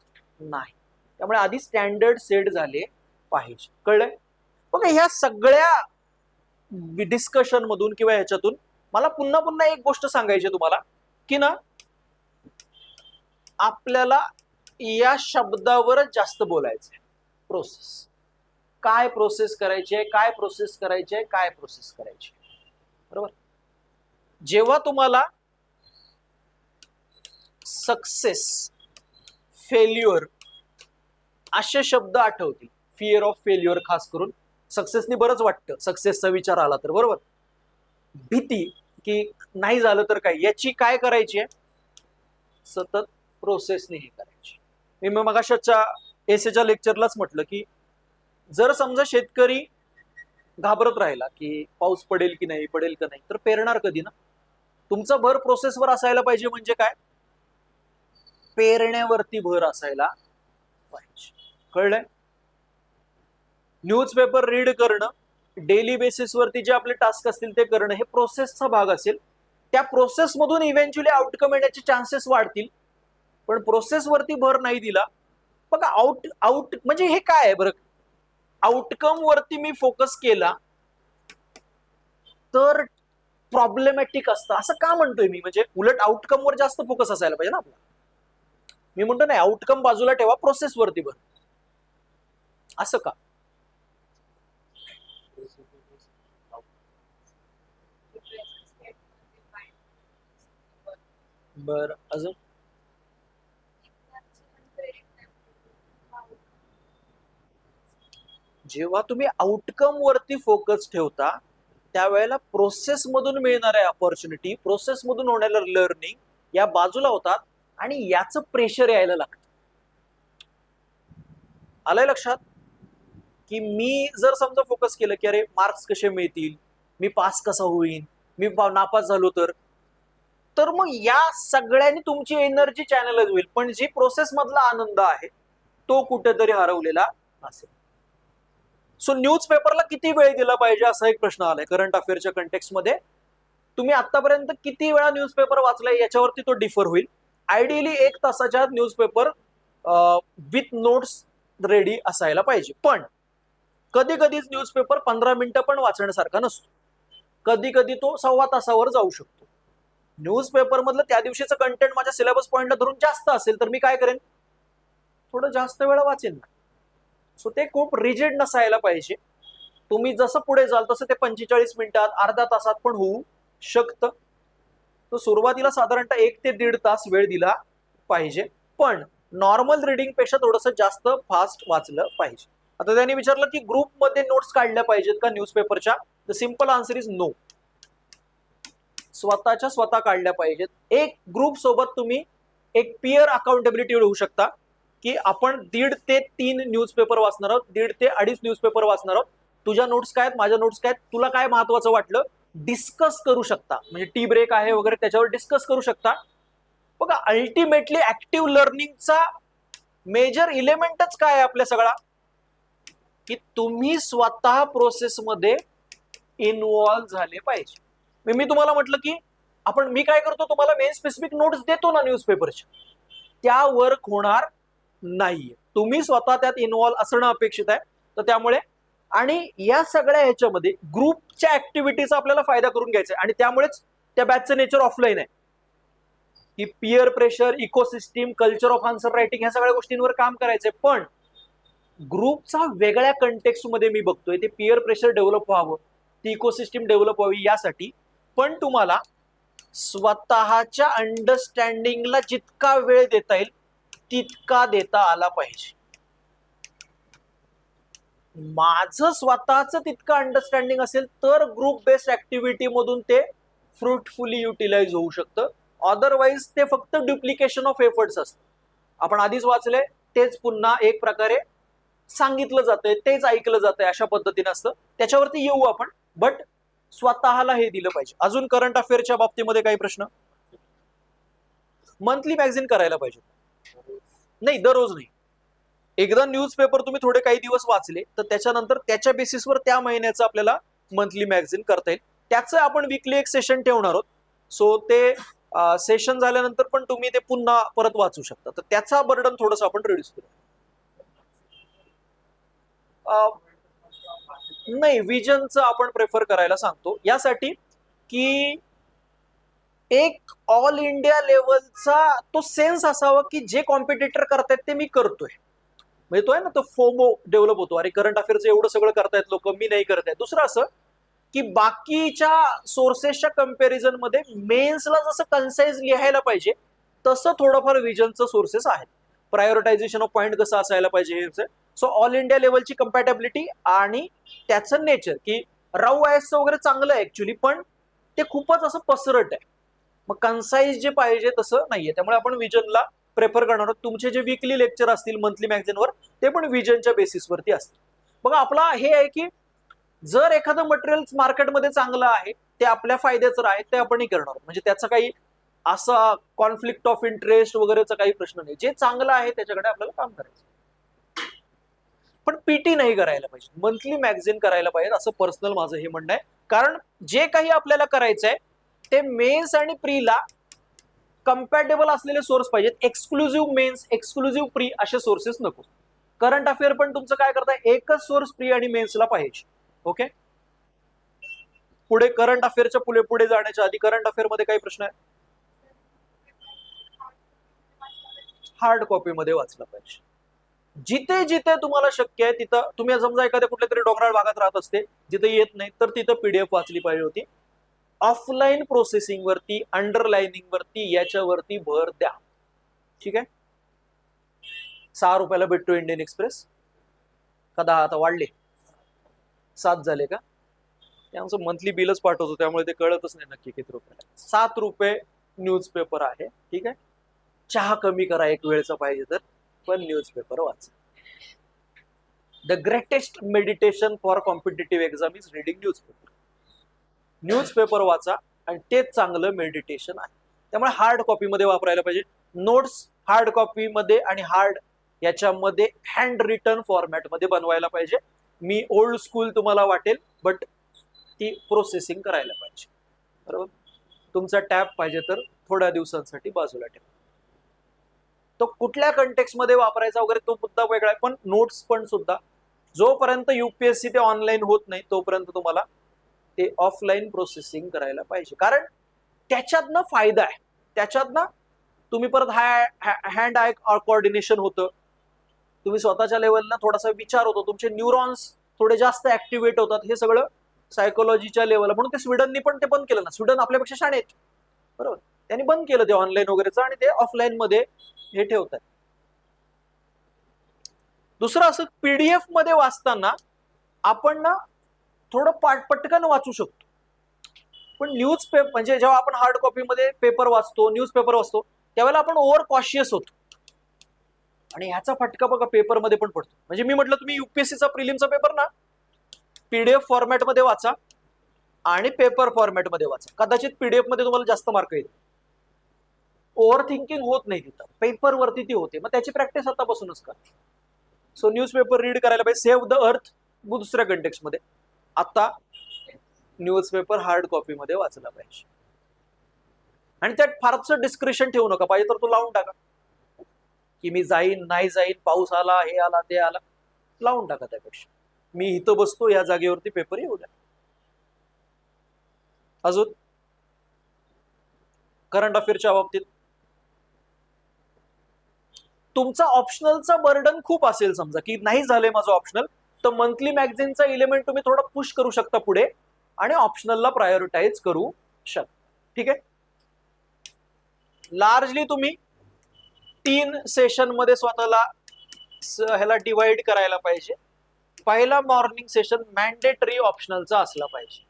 नाही. त्यामुळे आधी स्टँडर्ड सेट झाले पाहिजे. कळलंय. बघा, ह्या सगळ्या डिस्कशन मधून किंवा ह्याच्यातून मला पुन्हा पुन्हा एक गोष्ट सांगायची तुम्हाला की ना, आपल्याला या शब्दावरच जास्त बोलायचंय. प्रोसेस, काय प्रोसेस करायची आहे, काय प्रोसेस करायची आहे, काय प्रोसेस करायची. बरोबर. जेव्हा तुम्हाला सक्सेस, फेल्युअर असे शब्द आठवतील, फिअर ऑफ फेल्युअर खास करून, सक्सेसनी बरंच वाटतं सक्सेसचा विचार आला तर. बरोबर. भीती की नाही झालं तर काय, याची काय करायची आहे, सतत प्रोसेसने हे करायची. मी मगाशाच्या एसेच्या लेक्चरलाच म्हटलं की जर समजा शेतकरी घाबरत राहिला की पाऊस पडेल की नाही, पडेल का नाही, तर पेरणार कधी ना. तुमचा भर प्रोसेसवर असायला पाहिजे. म्हणजे काय, पेरण्यावरती भर असायला पाहिजे. कळलंय. न्यूजपेपर रीड करणं, डेली बेसिसवरती जे आपले टास्क असतील ते करणं, हे प्रोसेसचा भाग असेल. त्या प्रोसेसमधून इव्हेंच्युअली आउटकम येण्याचे चान्सेस वाढतील. पण प्रोसेसवरती भर नाही दिला, बघा आउट म्हणजे हे काय आहे बरं, आउटकम वरती मी फोकस केला तर प्रॉब्लेमॅटिक असतं असं का म्हणतोय मी, म्हणजे उलट आउटकम वर जास्त फोकस असायला पाहिजे ना आपला. मी म्हणतो नाही, आउटकम बाजूला ठेवा, प्रोसेस वरती भर. असं का, बर अजून जेव्हा तुम्ही आउटकम वरती फोकस ठेवता त्यावेळेला प्रोसेस मधून मिळणाऱ्या अपॉर्च्युनिटी, प्रोसेस मधून होणाऱ्या लर्निंग या बाजूला होतात आणि याचं प्रेशर यायला लागतं. आलंय लक्षात की मी जर समजा फोकस केलं की अरे मार्क्स कसे मिळतील, मी पास कसा होईन, मी नापास झालो तर मग या सगळ्यांनी तुमची एनर्जी चॅनलच होईल, पण जी प्रोसेस मधला आनंद आहे तो कुठेतरी हरवलेला असेल. सो न्यूजपेपरला किती वेळ दिला पाहिजे असा एक प्रश्न आलाय करंट अफेअरच्या कंटेक्स्टमध्ये. तुम्ही आतापर्यंत किती वेळा न्यूजपेपर वाचलाय याच्यावरती तो डिफर होईल. आयडियली 1 तासाच्या न्यूजपेपर विथ नोट्स रेडी असायला पाहिजे. पण कधी कधीच न्यूजपेपर 15 मिनिटं पण वाचण्यासारखा नसतो. कधी कधी तो 1.25 तासावर जाऊ शकतो. न्यूजपेपर मधलं त्या दिवशीचं कंटेंट माझ्या सिलेबस पॉइंटला धरून जास्त असेल तर मी काय करेन, थोडं जास्त वेळा वाचेन ना. सो ते खूप रिजिड नसायला पाहिजे. तुम्ही जसं पुढे जाल तसं ते 45 मिनिटात, अर्ध्या तासात पण होऊ शकतं. तर सुरुवातीला साधारणतः 1 ते 1.5 तास वेळ दिला पाहिजे. पण नॉर्मल रिडिंग पेक्षा थोडंसं जास्त फास्ट वाचलं पाहिजे. आता त्यांनी विचारलं की ग्रुपमध्ये नोट्स काढल्या पाहिजेत का न्यूजपेपरच्या. The simple answer is no. स्वतःच्या स्वतः काढल्या पाहिजेत. एक ग्रुप सोबत तुम्ही एक पियर अकाउंटेबिलिटी होऊ शकता की आपण 1.5 ते 3 न्यूजपेपर वाचणार आहोत, 1.5 ते 2.5 न्यूजपेपर वाचणार आहोत. तुझ्या नोट्स काय आहेत, माझ्या नोट्स काय आहेत, तुला काय महत्वाचं वाटलं डिस्कस करू शकता. म्हणजे टी ब्रेक आहे वगैरे त्याच्यावर डिस्कस करू शकता. बघा अल्टिमेटली ऍक्टिव्ह लर्निंगचा मेजर इलेमेंटच काय आहे आपल्या सगळा, की तुम्ही स्वतः प्रोसेसमध्ये इन्व्हॉल्व झाले पाहिजे. मी तुम्हाला म्हटलं की मी काय करतो, तुम्हाला मेन स्पेसिफिक नोट्स देतो ना न्यूजपेपरच्या, त्या वर्क होणार नाहीये. तुम्ही स्वतः त्यात इन्व्हॉल्व असणं अपेक्षित आहे. तर त्यामुळे आणि या सगळ्या ह्याच्यामध्ये ग्रुपच्या ऍक्टिव्हिटीचा आपल्याला फायदा करून घ्यायचा आहे. आणि त्यामुळेच त्या बॅचचं नेचर ऑफलाईन आहे की peer pressure, ecosystem, culture of answer writing ह्या सगळ्या गोष्टींवर काम करायचंय. पण ग्रुपचा वेगळ्या कंटेक्स्टमध्ये मी बघतोय. ते पियर प्रेशर डेव्हलप व्हावं, ती इकोसिस्टीम डेव्हलप व्हावी यासाठी. पण तुम्हाला स्वतःच्या अंडरस्टँडिंगला जितका वेळ देता येईल तितका देता आला पाहिजे. माझं स्वतःचं तितकं अंडरस्टँडिंग असेल तर ग्रुप बेस्ड ऍक्टिव्हिटी मधून ते फ्रुटफुली युटिलाइज होऊ शकतं. अदरवाईज ते फक्त डुप्लिकेशन ऑफ एफर्ट्स असतं. आपण आधीच वाचले तेच पुन्हा एक प्रकारे सांगितलं जातंय, तेच ऐकलं जातंय, अशा पद्धतीने असतं. त्याच्यावरती येऊ आपण. बट स्वतःला हे दिलं पाहिजे. अजून करंट अफेअरच्या बाबतीमध्ये काही प्रश्न. मंथली मॅगझिन करायला पाहिजे नाही, दररोज नाही. एकदा न्यूजपेपर तुम्ही थोडे काही दिवस वाचले तर त्याच्यानंतर त्याच्या बेसिसवर त्या महिन्याचं आपल्याला मंथली मॅगझिन करता येईल. त्याचं आपण वीकली एक सेशन ठेवणार आहोत. सो ते सेशन झाल्यानंतर पण तुम्ही ते पुन्हा परत वाचू शकता. तर त्याचा बर्डन थोडंसं आपण रिड्यूस करू. नाही, विजनचं आपण प्रेफर करायला सांगतो यासाठी की एक ऑल इंडिया लेवलचा तो सेन्स असावा की जे कॉम्पिटिटर करतायत ते मी करतोय. म्हणजे तो आहे ना, तो फोमो डेव्हलप होतो. अरे करंट अफेअरचं एवढं सगळं करतायत लोक, मी नाही करताय. दुसरं असं की बाकीच्या सोर्सेसच्या कंपॅरिझन मध्ये मेन्सला जसं कन्साइज लिहायला पाहिजे तसं थोडंफार विजनचं सोर्सेस आहेत. प्रायोरिटायझेशन ऑफ पॉईंट कसं असायला पाहिजे. सो ऑल इंडिया लेवलची कम्पॅटेबिलिटी आणि त्याचं नेचर की राऊ आयएसचं वगैरे चांगलं आहे ऍक्च्युली, पण ते खूपच असं पसरट आहे. मग कन्साइज जे पाहिजे तसं नाहीये. त्यामुळे आपण विजनला प्रेफर करणार आहोत. तुमचे जे वीकली लेक्चर असतील मंथली मॅगझिनवर ते पण विजनच्या बेसिसवरती असतील. बघा आपला हे आहे की जर एखादं मटेरियल मार्केटमध्ये चांगलं आहे ते आपल्या फायद्याचं आहे ते आपणही करणार आहोत. म्हणजे त्याचा काही असा कॉन्फ्लिक्ट ऑफ इंटरेस्ट वगैरेचा काही प्रश्न नाही. जे चांगलं आहे त्याच्याकडे आपल्याला काम करायचं. पण पीटी नाही करायला पाहिजे, मंथली मॅगझिन करायला पाहिजे असं पर्सनल माझं हे म्हणणं आहे. कारण जे काही आपल्याला करायचं आहे ते मेन्स आणि प्रीला कम्पॅटेबल असलेले सोर्स पाहिजेत. एक्सक्लुझिव्ह मेन्स, एक्सक्लुझिव्ह प्री असे सोर्सेस नको. करंट अफेअर पण तुमचं काय करताय, एकच सोर्स प्री आणि मेन्सला पाहिजे. ओके, पुढे करंट अफेअरच्या पुढे जाण्याच्या आधी करंट अफेअर मध्ये काही प्रश्न आहे. हार्ड कॉपी मध्ये वाचलं पाहिजे. जिथे जिथे तुम्हाला शक्य आहे तिथं तुम्ही, समजा एखाद्या कुठल्या तरी डोंगराळ भागात राहत असते जिथे येत नाही तर तिथं पीडीएफ वाचली पाहिजे होती. ऑफलाईन प्रोसेसिंग वरती, अंडरलाइनिंग वरती, याच्यावरती भर द्या. ठीक आहे. 6 रुपयाला भेटतो इंडियन एक्सप्रेस का 10 आता वाढले, 7 झाले का. ते आमचं मंथली बिलच पाठवतो त्यामुळे ते कळतच नाही नक्की किती रुपये. 7 रुपये न्यूजपेपर आहे. ठीक आहे. चहा कमी करा एक वेळचा पाहिजे तर, पण न्यूजपेपर वाचा. The greatest meditation for competitive exam is reading newspaper. Newspaper वाचा आणि तेच चांगलं मेडिटेशन आहे. त्यामुळे हार्ड कॉपी मध्ये वापरायला पाहिजे. नोट्स हार्ड कॉपी मध्ये आणि हार्ड याच्यामध्ये हँड रिटन फॉर्मॅट मध्ये बनवायला पाहिजे. मी ओल्ड स्कूल तुम्हाला वाटेल, बट ती प्रोसेसिंग करायला पाहिजे. बरोबर. तुमचा टॅब पाहिजे तर थोड्या दिवसांसाठी बाजूला ठेवा. तो कुठल्या कंटेक्स्ट मध्ये वापरायचा वगैरे तो मुद्दा वेगळा आहे, पण नोट्स पण सुद्धा जोपर्यंत युपीएससी ते ऑनलाईन होत नाही तोपर्यंत तुम्हाला ते ऑफलाईन प्रोसेसिंग करायला पाहिजे. कारण त्याच्यातनं फायदा आहे. त्याच्यातनं तुम्ही परत हँड आय कोऑर्डिनेशन होतं, तुम्ही स्वतःच्या लेवलला थोडासा विचार होतो, तुमचे न्यूरॉन्स थोडे जास्त ऍक्टिव्हेट होतात. हे सगळं सायकोलॉजीच्या लेवलला. म्हणून ते स्वीडननी पण ते बंद केलं ना. स्वीडन आपल्यापेक्षा शाणे आहेत, बरोबर. त्यांनी बंद केलं ते ऑनलाईन वगैरेचं आणि ते ऑफलाईन मध्ये हे ठेवतात. दुसरं असं, पीडीएफ मध्ये वाचताना आपण ना थोडं पटकन वाचू शकतो, पण न्यूज पेपर म्हणजे जेव्हा आपण हार्ड कॉपीमध्ये पेपर वाचतो, न्यूजपेपर वाचतो, त्यावेळेला आपण ओव्हर कॉशियस होतो आणि ह्याचा फटका बघा पेपरमध्ये पण पडतो. म्हणजे मी म्हटलं तुम्ही युपीएससीचा प्रिलिमचा पेपर ना पीडीएफ फॉर्मॅटमध्ये वाचा आणि पेपर फॉर्मॅटमध्ये वाचा. कदाचित पीडीएफ मध्ये तुम्हाला जास्त मार्क येईल. ओव्हर थिंकिंग होत नाही तिथं, पेपरवरती ती होते. मग त्याची प्रॅक्टिस आतापासूनच करा. सो न्यूजपेपर रीड करायला पाहिजे. सेव्ह द अर्थ दुसऱ्या कंटेक्स्ट मध्ये. आता न्यूजपेपर हार्ड कॉपी मध्ये वाचला पाहिजे आणि त्यात फारसं डिस्क्रिप्शन ठेवू नका. पाहिजे तर तो लावून टाका की मी जाईन नाही जाईन, पाऊस आला, हे आला ते आला, लावून टाका. त्यापेक्षा मी इथं बसतो या जागेवरती, पेपर येऊ द्या. अजून करंट अफेअरच्या बाबतीत तुमचा ऑप्शनलचा बर्डन खूप असेल, समजा की नाही झालंय माझं ऑप्शनल, तर मंथली मॅगझिनचा इलेमेंट तुम्ही थोडा पुश करू शकता पुढे आणि ऑप्शनलला प्रायोरिटाइज करू शकता. ठीक आहे. लार्जली तुम्ही 3 सेशन मध्ये स्वतःला ह्याला डिवाइड करायला पाहिजे. पहिला मॉर्निंग सेशन मॅन्डेटरी ऑप्शनलचा असला पाहिजे.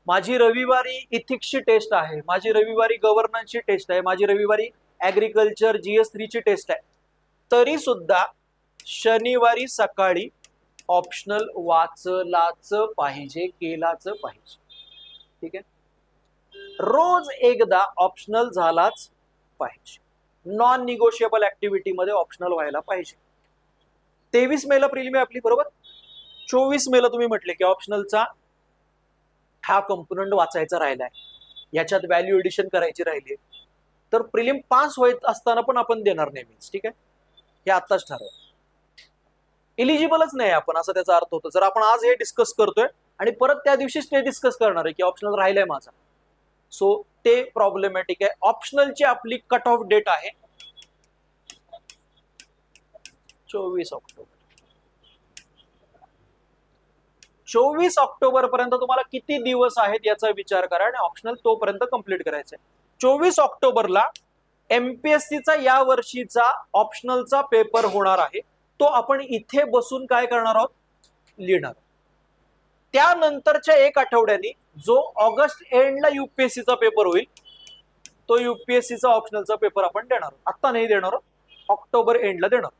माझी रविवारी इथिक्सची टेस्ट आहे, माझी रविवारी गव्हर्नन्सची टेस्ट आहे, माझी रविवारी ऍग्रिकल्चर GS3 ची टेस्ट आहे, तरी सुद्धा शनिवारी सकाळी ऑप्शनल वाचलाच पाहिजे, केलाच पाहिजे. ठीक आहे. रोज एकदा ऑप्शनल झालाच पाहिजे. नॉन निगोशिएबल ऍक्टिव्हिटी मध्ये ऑप्शनल व्हायला पाहिजे. 23 मेला प्रिलिम आहे आपली, बरोबर. 24 मेला तुम्ही म्हटले की ऑप्शनलचा हा कंपोनंट वाचायचा राहिलाय, याच्यात व्हॅल्यू एडिशन करायची राहिली, तर प्रिलिम पास होत असताना पण आपण देणार नाही मीन्स. ठीक आहे. हे आत्ताच ठरव. इलिजिबलच नाही आपण, असं त्याचा अर्थ होतो. जर आपण आज हे डिस्कस करतोय आणि परत त्या दिवशीच ते डिस्कस करणार आहे की ऑप्शनल राहिलाय माझा, सो ते प्रॉब्लेमॅटिक आहे. ऑप्शनलची आपली कट ऑफ डेट आहे 24 ऑक्टोबर. 24 ऑक्टोबर पर्यंत तुम्हाला किती दिवस आहेत याचा विचार करा आणि ऑप्शनल तोपर्यंत कंप्लीट करायचं आहे. 24 ऑक्टोबरला एमपीएससीचा या वर्षीचा ऑप्शनलचा पेपर होणार आहे. तो आपण इथे बसून काय करणार आहोत, लिहिणार. त्यानंतरच्या 1 आठवड्यानी जो ऑगस्ट एंडला युपीएससीचा पेपर होईल, तो युपीएससीचा ऑप्शनलचा पेपर आपण देणार आहोत. आता नाही देणार, ऑक्टोबर एंडला देणार.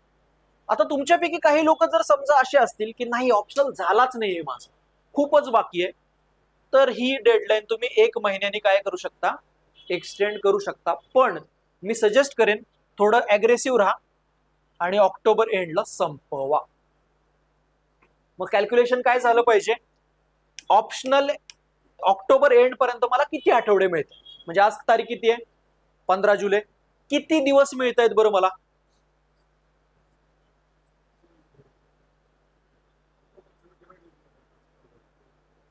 आता तुमच्यापैकी काही लोक जर समजा असे असतील की नाही ऑप्शनल झालाच नाहीये माझं, खूपच बाकी आहे, तर ही डेडलाईन तुम्ही 1 महिन्याने काय करू शकता, एक्सटेंड करू शकता. पण मी सजेस्ट करेन थोडं अग्रेसिव्ह राहा आणि ऑक्टोबर एंडला संपवा. मग कॅल्क्युलेशन काय झालं पाहिजे, ऑप्शनल ऑक्टोबर एंड पर्यंत मला किती आठवडे मिळतात, म्हणजे आज तारीख किती आहे, 15 जुलै, किती दिवस मिळत आहेत बरं मला,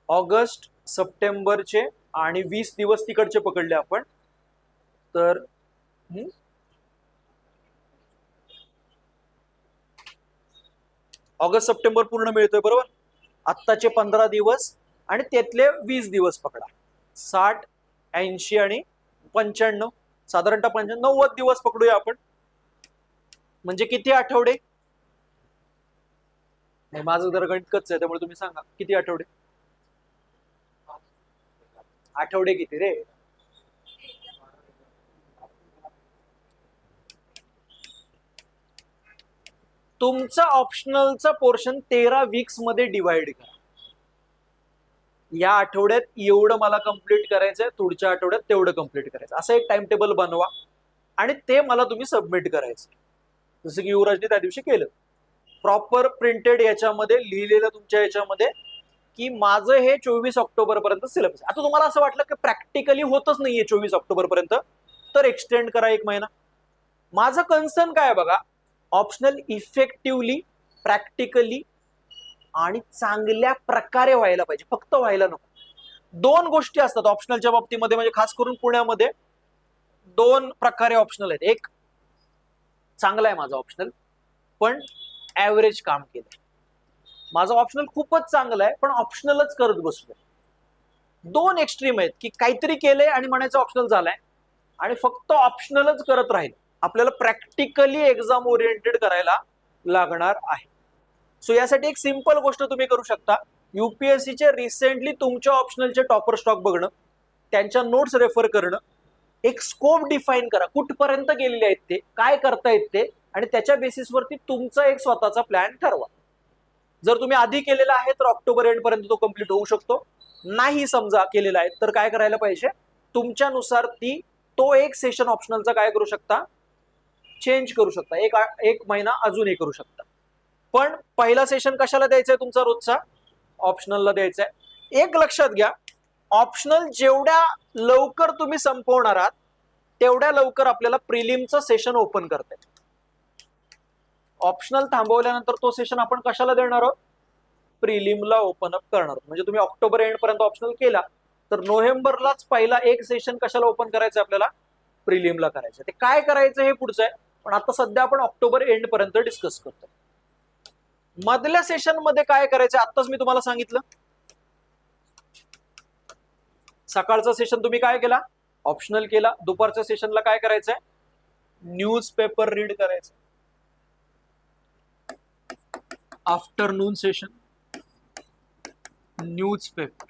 ऑगस्ट सप्टेंबरचे आणि 20 दिवस तिकडचे पकडले आपण, तर ऑगस्ट सप्टेंबर पूर्ण मिळतोय, बरोबर. आत्ताचे 15 दिवस आणि त्यातले 20 दिवस पकडा, 60, 80 आणि 95, साधारणतः 90 दिवस पकडूया आपण. म्हणजे किती आठवडे, माझं जर गणितच आहे त्यामुळे तुम्ही सांगा किती आठवडे. आठवडे किती रे, तुमचा ऑप्शनलचा पोर्शन 13 वीक्स मध्ये डिवाइड करा. या आठवड्यात एवढं मला कंप्लीट करायचंय, पुढच्या आठवड्यात तेवढं कंप्लीट करायचं, असं एक टाइम टेबल बनवा आणि ते मला तुम्ही सबमिट करायचं, जसं की युवराजने त्या दिवशी केलं. प्रॉपर प्रिंटेड याच्यामध्ये लिहिलेलं तुमच्या याच्यामध्ये की माझं हे 24 ऑक्टोबर पर्यंत सिलेबस. आता तुम्हाला असं वाटलं की प्रॅक्टिकली होतच नाहीये 24 ऑक्टोबर पर्यंत, तर एक्सटेंड करा 1 महिना. माझं कन्सर्न काय बघा, ऑप्शनल इफेक्टिव्हली, प्रॅक्टिकली आणि चांगल्या प्रकारे व्हायला पाहिजे, फक्त व्हायला नको. 2 गोष्टी असतात ऑप्शनलच्या बाबतीमध्ये, म्हणजे खास करून पुण्यामध्ये 2 प्रकारे ऑप्शनल आहेत. एक, चांगला आहे माझा ऑप्शनल पण ऍव्हरेज काम केलं. माझं ऑप्शनल खूपच चांगलं आहे पण ऑप्शनलच करत बसलोय. 2 एक्स्ट्रीम आहेत की काहीतरी केलंय आणि म्हणायचं ऑप्शनल झालाय, आणि फक्त ऑप्शनलच करत राहील. आपल्याला प्रॅक्टिकली एक्झाम ओरिएंटेड करायला लागणार आहे. सो यासाठी एक सिंपल गोष्ट तुम्ही करू शकता, युपीएससीचे रिसेंटली तुमच्या ऑप्शनलचे टॉपर स्टॉक बघणं, त्यांच्या नोट्स रेफर करणं, एक स्कोप डिफाईन करा, कुठपर्यंत गेलेले आहेत ते, काय करतायत ते, आणि त्याच्या बेसिसवरती तुमचा एक स्वतःचा प्लॅन ठरवा. जर तुम्ही आधी केलेला आहे तर ऑक्टोबर एंड पर्यंत तो कंप्लीट होऊ शकतो. नाही समजा केलेला आहे तर काय करायला पाहिजे, तुमच्यानुसार तो एक सेशन ऑप्शनलचा काय करू शकता, चेंज करू शकता, एक महिना अजून हे करू शकता. पण पहिला सेशन कशाला द्यायचा आहे तुमचा रोजचा, ऑप्शनलला द्यायचा आहे. एक लक्षात घ्या, ऑप्शनल जेवढ्या लवकर तुम्ही संपवणार आहात तेवढ्या लवकर आपल्याला प्रिलिमचं सेशन ओपन करता येईल. ऑप्शनल थांबवल्यानंतर तो सेशन आपण कशाला देणार आहोत, प्रिलिमला ओपन अप करणार आहोत. म्हणजे तुम्ही ऑक्टोबर एंड पर्यंत ऑप्शनल केला तर नोव्हेंबरलाच पहिला एक सेशन कशाला ओपन करायचं, आपल्याला प्रिलिमला करायचं. ते काय करायचं हे पुढचं आहे, पण आता सध्या आपण ऑक्टोबर एंड पर्यंत डिस्कस करतो. मधल्या सेशन मध्ये काय करायचं आताच मी तुम्हाला सांगितलं. सकाळचा सेशन तुम्ही काय केला, ऑप्शनल केला. दुपारच्या सेशनला काय करायचंय, न्यूजपेपर रीड करायचं. Afternoon session newspaper.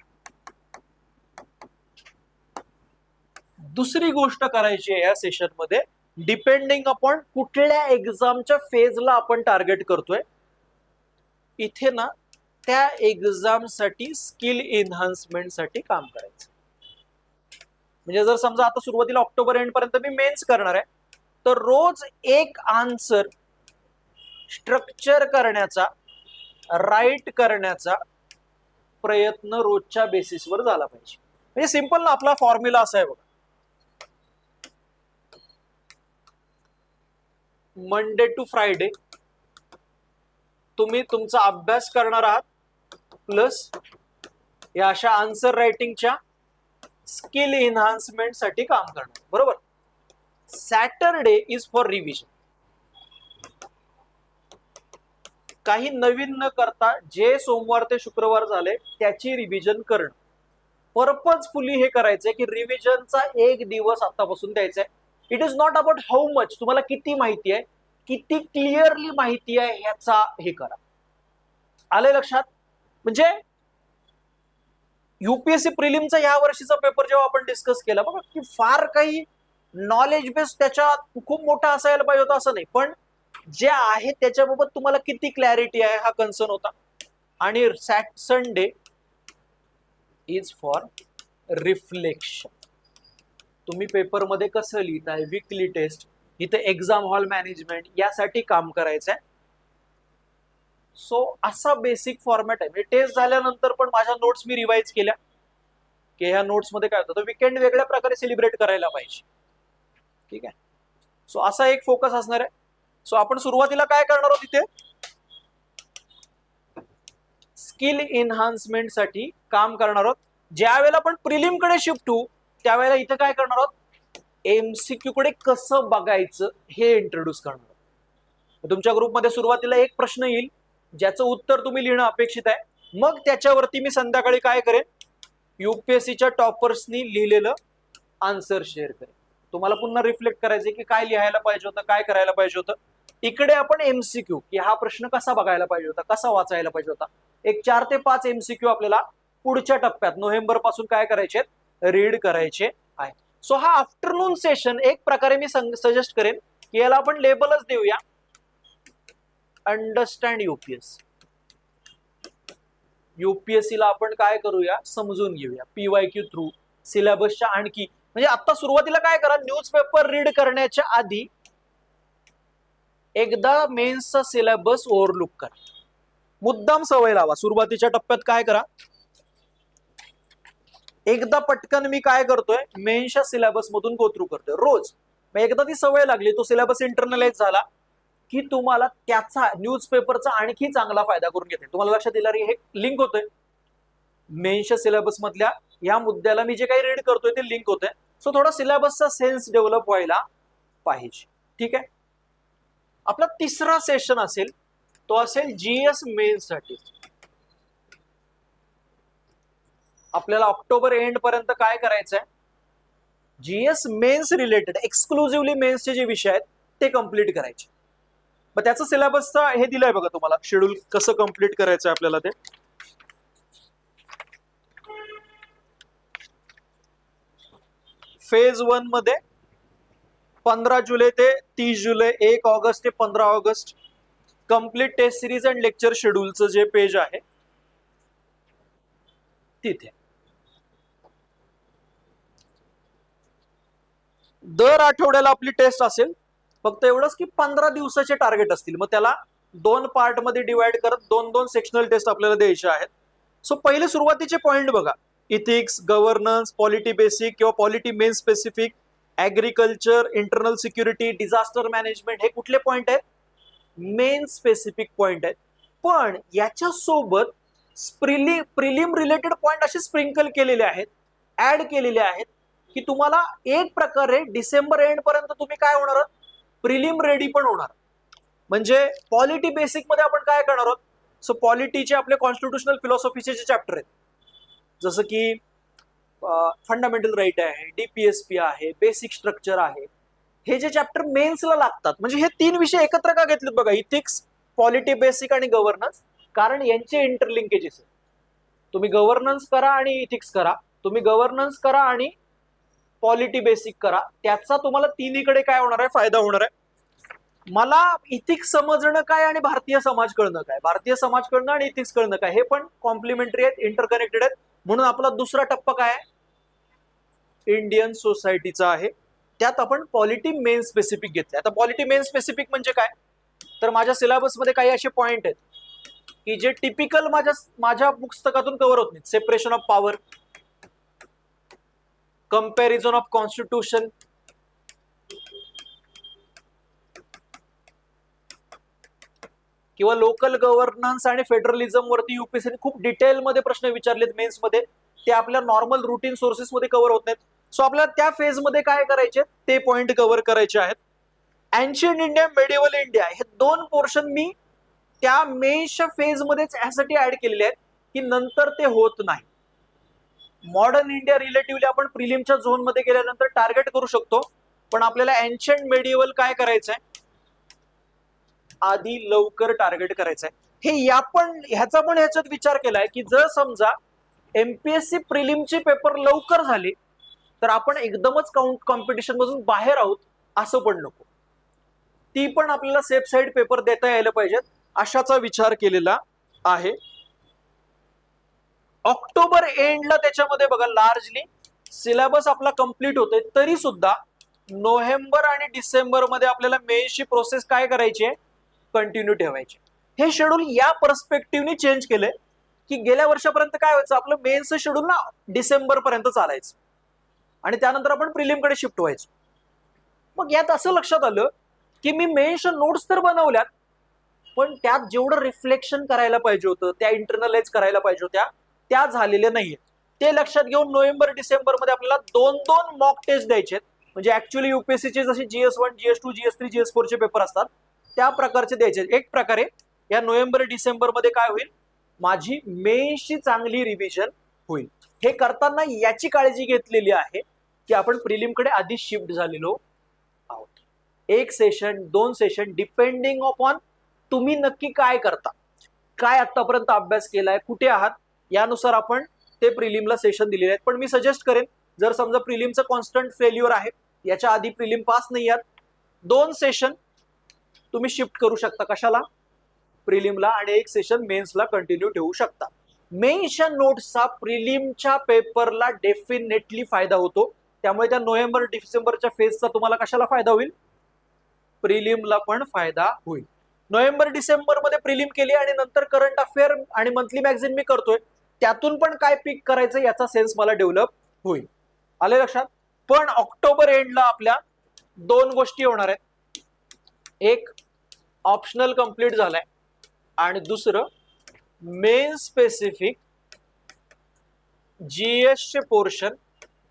दुसरी गोष्ट करायची आहे या सेशन मध्ये, डिपेंडिंग अपॉन कुठल्या एक्झामच्या फेजला आपण टार्गेट करतोय, इथे ना त्या एक्झाम साठी स्किल एन्हान्समेंट साठी काम करायचं. म्हणजे जर समजा आता सुरुवातीला ऑक्टोबर एंड पर्यंत मी मेन्स करणार आहे, तर रोज एक आन्सर स्ट्रक्चर करण्याचा, राईट करण्याचा प्रयत्न रोजच्या बेसिसवर झाला पाहिजे. म्हणजे सिंपल ना, आपला फॉर्म्युला असा आहे बघा, मंडे टू फ्रायडे तुम्ही तुमचा अभ्यास करणार आहात प्लस या अशा आन्सर रायटिंगच्या स्किल एन्हान्समेंट साठी काम करणार, बरोबर. Saturday is for revision. काही नवीन न करता जे सोमवार ते शुक्रवार झाले त्याची रिव्हिजन करणं. पर्पजफुली हे करायचंय की रिव्हिजनचा एक दिवस आतापासून द्यायचा आहे. It is not about how much, तुम्हाला किती माहिती आहे, किती क्लिअरली माहिती आहे ह्याचा हे करा. आले लक्षात. म्हणजे युपीएससी प्रिलिमचा या वर्षीचा पेपर जेव्हा आपण डिस्कस केला बघा, की फार काही नॉलेज बेस त्याच्यात खूप मोठा असायला पाहिजे होता असं नाही, पण जे आहे त्याच्याबाबत तुम्हाला किती क्लॅरिटी आहे हा कन्सर्न होता. आणि संडे इज फॉर रिफ्लेक्शन. तुम्ही पेपरमध्ये कसं लिहिताय, वीकली टेस्ट, इथे एक्झाम हॉल मॅनेजमेंट, यासाठी काम करायचंय. सो असा बेसिक फॉर्मॅट आहे. म्हणजे टेस्ट झाल्यानंतर पण माझ्या नोट्स मी रिवाइज केल्या की ह्या नोट्स मध्ये काय होतं, विकेंड वेगळ्या प्रकारे सेलिब्रेट करायला पाहिजे. ठीक आहे. सो असा एक फोकस असणार आहे. सो आपण सुरुवातीला काय करणार आहोत, इथे स्किल एन्हान्समेंट साठी काम करणार आहोत. ज्या वेळेला आपण प्रिलिम कडे शिफ्ट होऊ त्यावेळेला इथे काय करणार आहोत, एमसीक्यू कडे कसं बघायचं हे इंट्रोड्यूस करणार आहोत. तुमच्या ग्रुपमध्ये सुरुवातीला एक प्रश्न येईल ज्याचं उत्तर तुम्ही लिहिणं अपेक्षित आहे. मग त्याच्यावरती मी संध्याकाळी काय करेन, युपीएससीच्या टॉपर्सनी लिहिलेलं आन्सर शेअर करेन. तुम्हाला पुन्हा रिफ्लेक्ट करायचे की काय लिहायला पाहिजे होतं, काय करायला पाहिजे होतं. इकडे आपण एमसीक्यू की हा प्रश्न कसा बघायला पाहिजे होता, कसा वाचायला पाहिजे होता, एक 4 ते 5 एमसीक्यू आपल्याला पुढच्या टप्प्यात नोव्हेंबर पासून काय करायचे, रीड करायचे आहे. सो हा आफ्टरनून सेशन एक प्रकारे मी सजेस्ट करेन की याला आपण लेबलच देऊया, अंडरस्टँड यूपीएससी. युपीएससी ला आपण काय करूया, समजून घेऊया पीवायक्यू थ्रू, सिलेबसच्या आणखी म्हणजे आता सुरुवातीला काय करा, न्यूजपेपर रीड करण्याच्या आधी एकदा मेन्सचा सिलेबस ओव्हरलुक करा, मुद्दाम सवय लावा. सुरुवातीच्या टप्प्यात काय करा, एकदा पटकन मी काय करतोय, मेन्सच्या सिलेबस मधून गो थ्रू करतोय रोज. एकदा ती सवय लागली, तो सिलेबस इंटरनलाइज झाला की तुम्हाला त्याचा न्यूजपेपरचा आणखी चांगला फायदा करून घेते. तुम्हाला लक्षात येईल हे लिंक होतंय मेन्सच्या सिलेबस मधल्या या मुद्द्याला, मी जे काही रीड करतोय ते लिंक होतंय. सो थोडा सिलेबसचा सेन्स डेव्हलप व्हायला पाहिजे. ठीक आहे. आपला तिसरा सेशन असेल तो असेल जीएस मेन्स साठी. आपल्याला ऑक्टोबर एंड पर्यंत काय करायचंय, जीएस मेन्स रिलेटेड एक्सक्लुझिव्हली मेन्सचे जे विषय आहेत ते कम्प्लीट करायचे. मग त्याचं सिलेबसचा हे दिलंय बघा तुम्हाला, शेड्यूल कसं कम्प्लीट करायचंय आपल्याला ते. फेज 1 मध्ये 15 जुलै ते 30 जुलै, 1 ऑगस्ट ते 15 August complete test series and lecture शेड्यूलचं जे पेज आहे तिथे दर आठवड्याला आपली टेस्ट असेल. फक्त एवढंच की 15 दिवसाचे टार्गेट असतील, मग त्याला 2 पार्ट मध्ये डिवाइड करत 2-2 सेक्शनल टेस्ट आपल्याला द्यायचे आहेत. सो पहिले सुरुवातीचे पॉइंट बघा, इथिक्स, गव्हर्नन्स, पॉलिटी बेसिक किंवा polity main specific, agriculture, internal security, disaster management, हे कुठले पॉइंट आहेत, मेन स्पेसिफिक पॉइंट आहेत. पण याच्या सोबत प्रिलिम रिलेटेड पॉइंट असे स्प्रिंकल केलेले आहेत, ऍड केलेले आहेत की तुम्हाला एक प्रकारे डिसेंबर एंड पर्यंत तुम्ही काय होणार, प्रिलिम रेडी पण होणार. म्हणजे पॉलिटी बेसिक मध्ये आपण काय करणार आहोत, सो पॉलिटीचे आपले कॉन्स्टिट्यूशनल फिलॉसॉफीचे जे चॅप्टर आहेत, जसं की फंडामेंटल राईट आहे, डीपीएसपी आहे, बेसिक स्ट्रक्चर आहे, हे जे चॅप्टर मेन्सला लागतात. म्हणजे हे 3 विषय एकत्र का घेतलेत बघा, इथिक्स, पॉलिटी बेसिक आणि गव्हर्नन्स, कारण यांचे इंटरलिंकेजेस आहेत. तुम्ही गव्हर्नन्स करा आणि इथिक्स करा, तुम्ही गव्हर्नन्स करा आणि पॉलिटी बेसिक करा, त्याचा तुम्हाला तिन्हीकडे काय होणार आहे, फायदा होणार आहे. मला इथिक्स समजणं काय आणि भारतीय समाज कळणं काय, भारतीय समाज कळणं आणि इथिक्स कळणं काय, हे पण कॉम्प्लिमेंटरी आहेत, इंटरकनेक्टेड आहेत. म्हणून आपला दुसरा टप्पा काय आहे, इंडियन सोसायटीचा आहे. त्यात आपण पॉलिटी मेन स्पेसिफिक घेतले. आता पॉलिटी मेन स्पेसिफिक म्हणजे काय, तर माझ्या सिलेबसमध्ये काही असे पॉइंट आहेत की जे टिपिकल माझ्या पुस्तकातून कव्हर होत नाहीत. Separation of power, comparison of constitution, किंवा लोकल गव्हर्नन्स आणि फेडरलिझम वरती युपीएससीने खूप डिटेलमध्ये प्रश्न विचारलेत मेन्स मध्ये, ते आपल्या नॉर्मल रुटीन सोर्सेस मध्ये कव्हर होत नाहीत. सो आपल्याला त्या फेज मध्ये काय करायचे, ते पॉइंट कव्हर करायचे आहेत. एन्शियंट इंडिया, मेडिवल इंडिया, हे 2 पोर्शन मी त्या मेन्सच्या फेज मध्येच यासाठी ऍड केलेले आहेत की नंतर ते होत नाही. मॉडर्न इंडिया रिलेटिव्हली आपण प्रिलिमच्या झोन मध्ये गेल्यानंतर टार्गेट करू शकतो, पण आपल्याला एन्शियंट मेडिवल काय करायचंय, आधी लवकर टार्गेट करायचंय. हे ह्याचा पण ह्याच्यात विचार केलाय की जर समजा एमपीएससी प्रिलिमचे पेपर लवकर झाले तर आपण एकदमच कॉम्पिटिशन मधून बाहेर आहोत असं पण नको. ती पण आपल्याला सेफ साईड पेपर देता यायला पाहिजेत, अशाचा विचार केलेला आहे. ऑक्टोबर एंडला त्याच्यामध्ये बघा लार्जली सिलेबस आपला कम्प्लीट होतोय, तरी सुद्धा नोव्हेंबर आणि डिसेंबर मध्ये आपल्याला मेन्सची प्रोसेस काय करायची आहे, कंटिन्यू ठेवायची. हे शेड्यूल या पर्स्पेक्टिव्हनी चेंज केलंय की गेल्या वर्षापर्यंत काय व्हायचं, आपलं मेन्सचं शेड्यूल ना डिसेंबर पर्यंत चालायचं आणि त्यानंतर आपण प्रिलिमकडे शिफ्ट व्हायचो. मग यात असं लक्षात आलं की मी मेन्सच्या नोट्स तर बनवल्यात, पण त्यात जेवढं रिफ्लेक्शन करायला पाहिजे होतं, त्या इंटरनलाइज करायला पाहिजे होत्या, त्या झालेल्या नाहीये. ते लक्षात घेऊन नोव्हेंबर डिसेंबर मध्ये आपल्याला 2-2 मॉक टेस्ट द्यायचे. म्हणजे ऍक्च्युअली युपीएससीचे जसे GS1, GS2, GS3, GS4 चे पेपर असतात त्या प्रकारचे द्यायचे. एक प्रकारे या नोव्हेंबर डिसेंबर मध्ये काय होईल, माझी मेन्सची चांगली रिव्हिजन होईल. हे करताना याची काळजी घेतलेली आहे की आपण प्रिलिमकडे आधी शिफ्ट झालेलो आहोत. 1 सेशन 2 सेशन डिपेंडिंग अपॉन तुम्ही नक्की काय करता, काय आतापर्यंत अभ्यास केलाय, कुठे आहात, यानुसार आपण ते प्रिलिमला सेशन दिलेले आहेत. पण मी सजेस्ट करेन, जर समजा प्रिलिमचं कॉन्स्टंट फेल्युअर आहे, याच्या आधी प्रिलिम पास नाही आहात, 2 सेशन तुम्ही शिफ्ट करू शकता कशाला, प्रिलिमला, आणि 1 सेशन मेन्सला कंटिन्यू ठेवू शकता. मेन्सच्या नोट्सचा प्रिलिमच्या पेपरला डेफिनेटली फायदा होतो. त्यामुळे त्या नोव्हेंबर डिसेंबरच्या फेजचा तुम्हाला कशाला फायदा होईल, प्रिलिमला पण फायदा होईल. नोव्हेंबर डिसेंबर मध्ये प्रिलिम केली आणि नंतर करंट अफेअर आणि मंथली मॅगझिन मी करतोय, त्यातून पण काय पिक करायचं याचा सेन्स मला डेव्हलप होईल. आले लक्षात. पण ऑक्टोबर एंडला आपल्या दोन गोष्टी होणार आहेत, एक ऑप्शनल कंप्लीट झालाय आणि दुसरं मेन स्पेसिफिक जीएस चे पोर्शन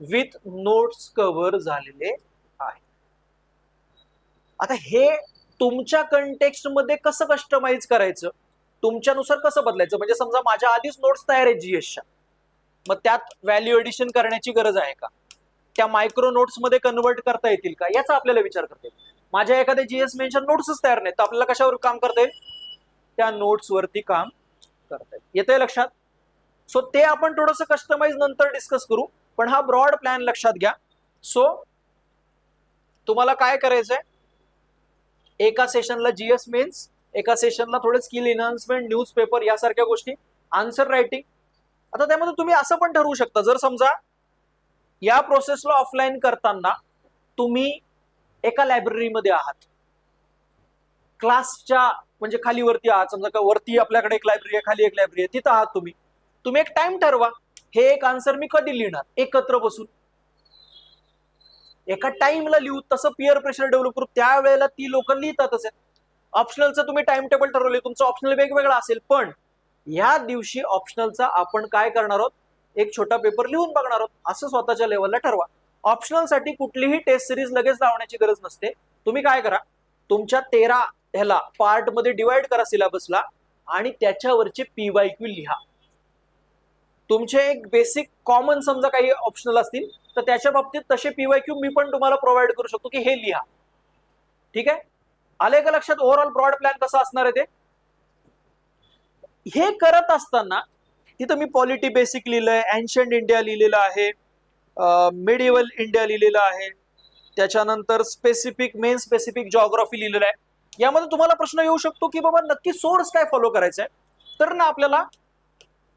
विथ नोट्स कव्हर झालेले आहे. आता हे तुमच्या कंटेक्स्ट मध्ये कसं कस्टमाइज करायचं, तुमच्यानुसार कसं बदलायचं. म्हणजे समजा माझ्या आधीच नोट्स तयार आहेत जीएसच्या, मग त्यात व्हॅल्यू एडिशन करण्याची गरज आहे का, त्या मायक्रो नोट्स मध्ये कन्वर्ट करता येतील का, याचा आपल्याला विचार करता येईल. माझ्या एखाद्या जीएस मेन्शन नोट्सच तयार नाहीत, तर आपल्याला कशावर काम करता येईल, त्या नोट्स वरती काम करता येईल. येतंय लक्षात. सो ते आपण थोडंसं कस्टमाइज नंतर डिस्कस करू, पण हा ब्रॉड प्लॅन लक्षात घ्या. सो तुम्हाला काय करायचंय, एका सेशनला जीएस मेन्स, एका सेशनला थोडे स्किल एनहान्समेंट, न्यूजपेपर यासारख्या गोष्टी, आन्सर रायटिंग. आता त्यामध्ये तुम्ही असं पण ठरवू शकता, जर समजा या प्रोसेसला ऑफलाईन करताना तुम्ही एका लायब्ररीमध्ये आहात, क्लासच्या म्हणजे खाली वरती आहात, समजा का वरती आपल्याकडे एक लायब्ररी आहे, खाली एक लायब्ररी आहे, तिथं आहात तुम्ही एक टाइम ठरवा, हे एक आन्सर मी कधी लिहिणार, एकत्र बसून एका टाइमला लिहू, तसं पिअर प्रेशर डेव्हलप करू, त्यावेळेला ती लोक लिहितातच आहेत. ऑप्शनलचं तुम्ही टाइम टेबल ठरवले, तुमचं ऑप्शनल वेगवेगळा असेल, पण या दिवशी ऑप्शनलचा आपण काय करणार आहोत, एक छोटा पेपर लिहून बघणार आहोत, असं स्वतःच्या लेवलला ठरवा. ऑप्शनलसाठी कुठलीही टेस्ट सिरीज लगेच लावण्याची गरज नसते. तुम्ही काय करा, तुमच्या 13 ह्याला पार्ट मध्ये डिवाइड करा सिलेबसला, आणि त्याच्यावरचे पीवायक्यू लिहा. तुमचे एक बेसिक कॉमन समजा काही ऑप्शनल असतील, तर त्याच्या बाबतीत तसे पीवायक्यू मी पण तुम्हाला प्रोव्हाइड करू शकतो की हे लिहा. ठीक आहे, आले का लक्षात. ओव्हरऑल ब्रॉड प्लॅन कसा असणार आहे ते. हे करत असताना तिथं मी पॉलिटी बेसिक लिहिलंय, एन्शंट इंडिया लिहिलेलं आहे, मिडिवल इंडिया लिहिलेलं आहे, त्याच्यानंतर स्पेसिफिक मेन स्पेसिफिक जॉग्राफी लिहिलेलं आहे. यामध्ये तुम्हाला प्रश्न येऊ शकतो की बाबा नक्की सोर्स काय फॉलो करायचा आहे. तर ना आपल्याला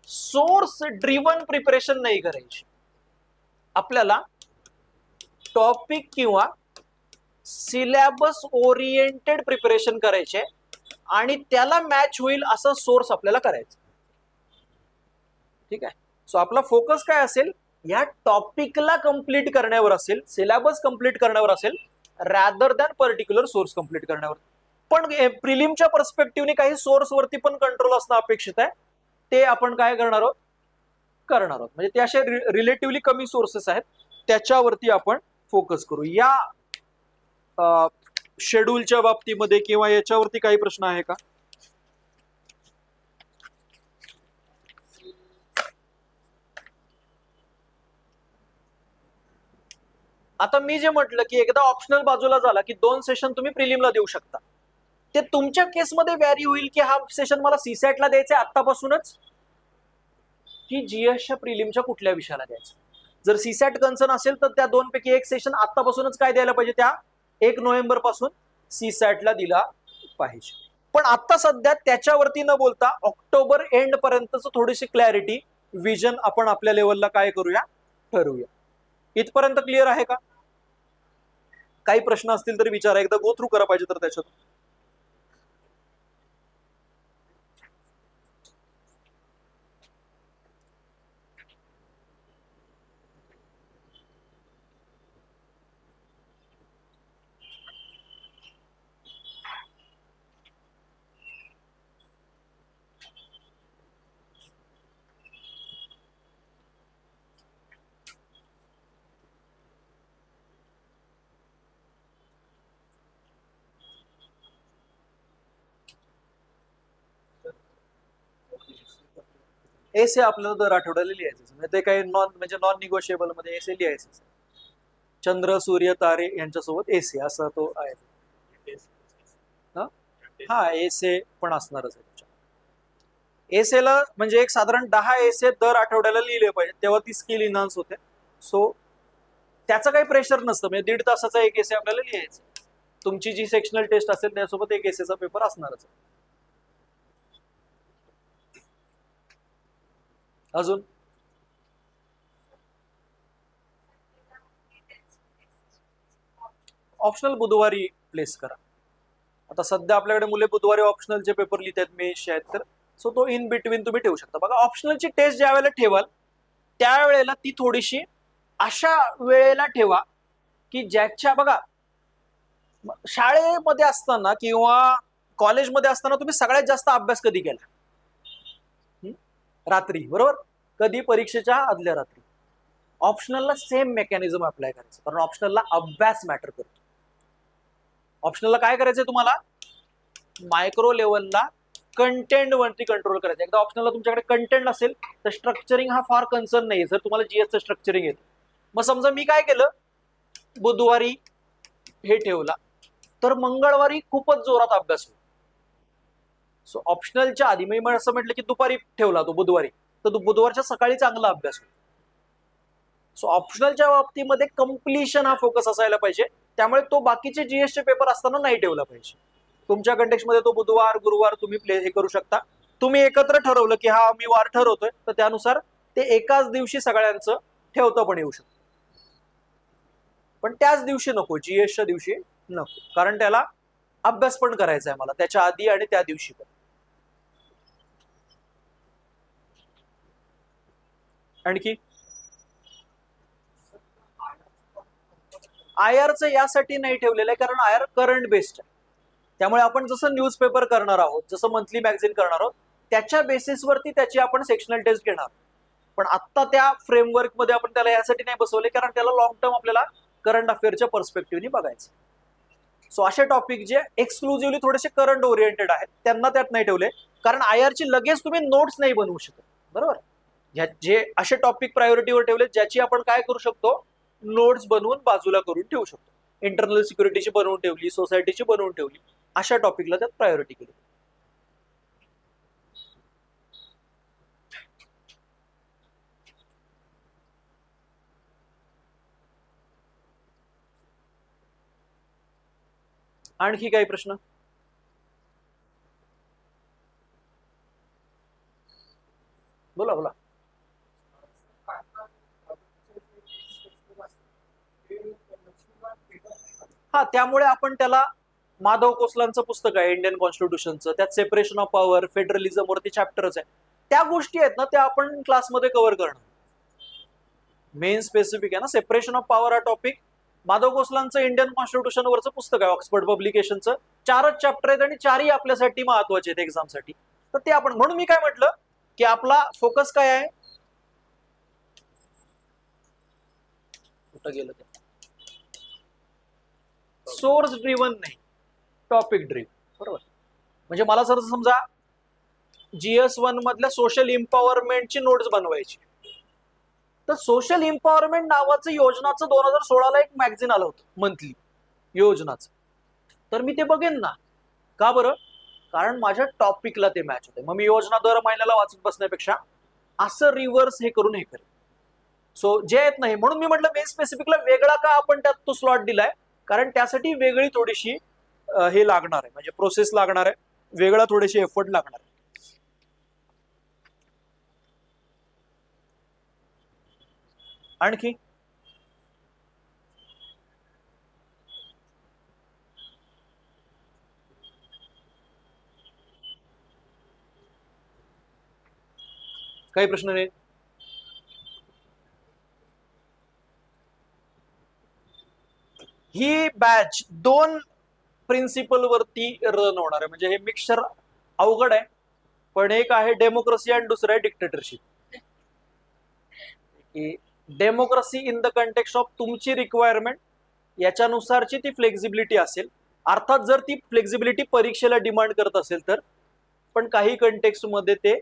सोर्स ड्रिव्हन प्रिपरेशन नाही करायची, आपल्याला टॉपिक किंवा सिलेबस ओरिएंटेड प्रिपरेशन करायचे आणि त्याला मॅच होईल असं सोर्स आपल्याला करायचं. ठीक आहे. सो आपला फोकस काय असेल, या टॉपिकला कंप्लीट करण्यावर असेल, सिलेबस कंप्लीट करण्यावर असेल, rather than particular source complete करण्यावर. पण प्रिलिमच्या पर्स्पेक्टिव्हने काही सोर्स वरती पण कंट्रोल असणं अपेक्षित आहे, ते आपण काय करणार आहोत. म्हणजे ते असे रिलेटिव्हली कमी सोर्सेस आहेत, त्याच्यावरती आपण फोकस करू. या शेड्यूलच्या बाबतीमध्ये किंवा याच्यावरती काही प्रश्न आहे का. आता मी जे म्हटलं की एकदा ऑप्शनल बाजूला झाला की 2 सेशन तुम्ही प्रिलिमला देऊ शकता. ते तुमच्या केसमध्ये व्हॅरी होईल की हा सेशन मला सीसॅटला द्यायचा आतापासूनच, की जीएसच्या प्रिलिमच्या कुठल्या विषयाला द्यायचं. जर सीसॅट कन्सर्न असेल तर त्या दोनपैकी एक सेशन आतापासूनच काय द्यायला पाहिजे, त्या 1 नोव्हेंबर पासून सीसॅटला दिला पाहिजे. पण आता सध्या त्याच्यावरती न बोलता ऑक्टोबर एंड पर्यंतच थोडीशी क्लॅरिटी विजन आपण आपल्या लेवलला काय करूया, ठरवूया. इथपर्यंत क्लिअर आहे का. काही प्रश्न असतील तरी विचारा, एकदा गो थ्रू करा पाहिजे तर त्याच्यात. एसे आपल्याला दर आठवड्याला लिहायचं, म्हणजे ते काही नॉन निगोशिएबल मध्ये एसे लिहायचं. चंद्र सूर्य तारे यांच्यासोबत एसे असं तो आहे. हा एसे पण असणारच आहे. एसेला म्हणजे एक साधारण 10 एसे दर आठवड्याला लिहिले पाहिजे, तेव्हा ती स्किल इन्हान्स होते. सो त्याचं काही प्रेशर नसतं, म्हणजे 1.5 तासाचा एक एसे आपल्याला लिहायचं. तुमची जी सेक्शनल टेस्ट असेल त्यासोबत एक एसेचा पेपर असणारच. अजून ऑप्शनल बुधवारी प्लेस करा. आता सध्या आपल्याकडे मुले बुधवारी ऑप्शनलचे पेपर लिहितात मेन्सचे आहेत, तर सो तो इन बिटवीन तुम्ही ठेवू शकता. बघा ऑप्शनलची टेस्ट ज्या वेळेला ठेवाल त्यावेळेला ती थोडीशी अशा वेळेला ठेवा की ज्याच्या, बघा शाळेमध्ये असताना किंवा कॉलेजमध्ये असताना तुम्ही सगळ्यात जास्त अभ्यास कधी केला? रात्री, बरोबर? कधी? परीक्षेच्या आदल्या रात्री. ऑप्शनलला सेम मेकॅनिझम अप्लाय करायचं, कारण ऑप्शनलला अभ्यास मॅटर करतो. ऑप्शनलला काय करायचंय तुम्हाला? मायक्रो लेवलला कंटेंट वरती कंट्रोल करायचं. एकदा ऑप्शनलला तुमच्याकडे कंटेंट असेल तर स्ट्रक्चरिंग हा फार कन्सर्न नाही. जर तुम्हाला जीएसचं स्ट्रक्चरिंग येतं, मग समजा मी काय केलं, बुधवारी हे ठेवला तर मंगळवारी खूपच जोरात अभ्यास होईल. सो ऑप्शनलच्या आधी मी असं म्हटलं की दुपारी ठेवला तो बुधवारी, तर बुधवारच्या सकाळी चांगला अभ्यास होईल. सो ऑप्शनलच्या बाबतीमध्ये कम्प्लिशन हा फोकस असायला पाहिजे. त्यामुळे तो बाकीचे जीएसचे पेपर असताना नाही ठेवला पाहिजे. तुमच्या कंटेक्समध्ये तो बुधवार गुरुवार तुम्ही हे करू शकता. तुम्ही एकत्र ठरवलं की हा मी वार ठरवतोय, तर त्यानुसार ते एकाच दिवशी सगळ्यांचं ठेवतं पण येऊ शकतं. पण त्याच दिवशी नको, जीएसच्या दिवशी नको, कारण त्याला अभ्यास पण करायचा आहे मला त्याच्या आधी आणि त्या दिवशी पण. आणखी आयआरचं यासाठी नाही ठेवलेलं आहे कारण आयआर करंट बेस्ड आहे. त्यामुळे आपण जसं न्यूजपेपर करणार आहोत, जसं मंथली मॅगझिन करणार आहोत, त्याच्या बेसिसवरती त्याची आपण सेक्शनल टेस्ट घेणार. पण आत्ता त्या फ्रेमवर्क मध्ये आपण त्याला यासाठी नाही बसवले कारण त्याला लॉंग टर्म आपल्याला करंट अफेअरच्या पर्स्पेक्टिव्हनी बघायचं. सो असे टॉपिक जे एक्सक्लुझिव्हली थोडेसे करंट ओरिएंटेड आहेत त्यांना त्यात नाही ठेवले, कारण आयआरची लगेच तुम्ही नोट्स नाही बनवू शकत, बरोबर? जे असे टॉपिक प्रायोरिटीवर ठेवले ज्याची आपण काय करू शकतो, नोट्स बनवून बाजूला करून ठेवू शकतो. इंटरनल सिक्युरिटीची बनवून ठेवली, सोसायटीची बनवून ठेवली, अशा टॉपिकला त्यात प्रायोरिटी केली. आणखी काही प्रश्न? बोला बोला. हा, त्यामुळे आपण त्याला माधव कोसलांचं पुस्तक आहे इंडियन कॉन्स्टिट्यूशनचं, त्यात सेपरेशन ऑफ पॉवर, फेडरलिझम वरती चॅप्टरच आहे. त्या गोष्टी आहेत ना त्या आपण क्लासमध्ये कव्हर करणं. मेन स्पेसिफिक आहे ना, सेपरेशन ऑफ पॉवर हा टॉपिक माधव कोसलांचं इंडियन कॉन्स्टिट्यूशन वरचं पुस्तक आहे, ऑक्सफर्ड पब्लिकेशनचं. 4च चॅप्टर आहेत आणि 4ही आपल्यासाठी महत्वाचे आहेत एक्झामसाठी. तर ते आपण, म्हणून मी काय म्हटलं की आपला फोकस काय आहे, कुठं गेलं ते, सोर्स ड्रिव्हन नाही, टॉपिक ड्रिव्हन, बरोबर? म्हणजे मला सर समजा GS1 मधल्या सोशल इम्पॉवरमेंटची नोट्स बनवायची, तर सोशल इम्पॉवरमेंट नावाचं योजनाचं 2016ला एक मॅगझिन आलं होतं मंथली योजनाचं, तर मी ते बघेन ना. का बरं? कारण माझ्या टॉपिकला ते मॅच होते. मग मी योजना दर महिन्याला वाचत बसण्यापेक्षा असं रिव्हर्स हे करून हे करेन. सो जे येत नाही, म्हणून मी म्हटलं मेन स्पेसिफिकला वेगळा का आपण त्यात तो स्लॉट दिलाय, कारण त्यासाठी वेगळी थोडीशी हे लागणार आहे, म्हणजे प्रोसेस लागणार आहे, वेगळा थोडेसे एफर्ट लागणार आहे. आणखी काही प्रश्न नाही? ही बॅच 2 प्रिन्सिपल वरती रन होणार आहे, म्हणजे हे मिक्सचर अवघड आहे, पण एक आहे डेमोक्रेसी आणि दुसरं आहे dictatorship. Democracy in the context of तुमची रिक्वायरमेंट, याच्यानुसारची ती फ्लेक्झिबिलिटी असेल. अर्थात जर ती फ्लेक्झिबिलिटी परीक्षेला डिमांड करत असेल तर, पण काही कंटेक्स्ट मध्ये ते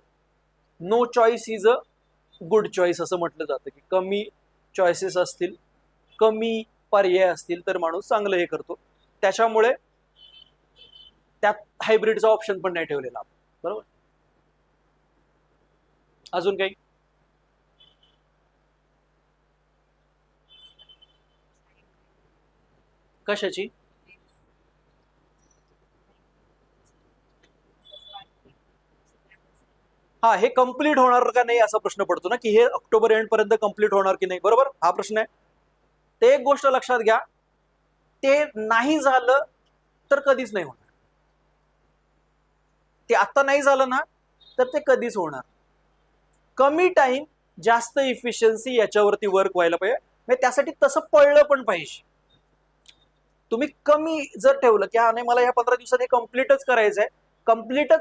no choice is a good choice असं म्हटलं जातं, की कमी चॉईसेस असतील, कमी पर्याय असतील तर माणूस चांगलं हे करतो. त्याच्यामुळे त्यात हायब्रिडचा ऑप्शन पण नाही ठेवलेला, बरोबर? अजून काही? कशाची? हा, हे कम्प्लीट होणार का नाही असा प्रश्न पडतो ना, की हे ऑक्टोबर एंड पर्यंत कम्प्लीट होणार की नाही, बरोबर? हा प्रश्न आहे. ते एक गोष्ट लक्षात घ्या, ते नाही झालं तर कधीच नाही होणार. ते आता नाही झालं ना तर ते कधीच होणार. कमी टाइम जास्त इफिशियन्सी याच्यावरती वर्क व्हायला पाहिजे. म्हणजे त्यासाठी तसं पळलं पण पाहिजे. तुम्ही कमी जर ठेवलं की हा नाही मला या 15 दिवसात हे कम्प्लीटच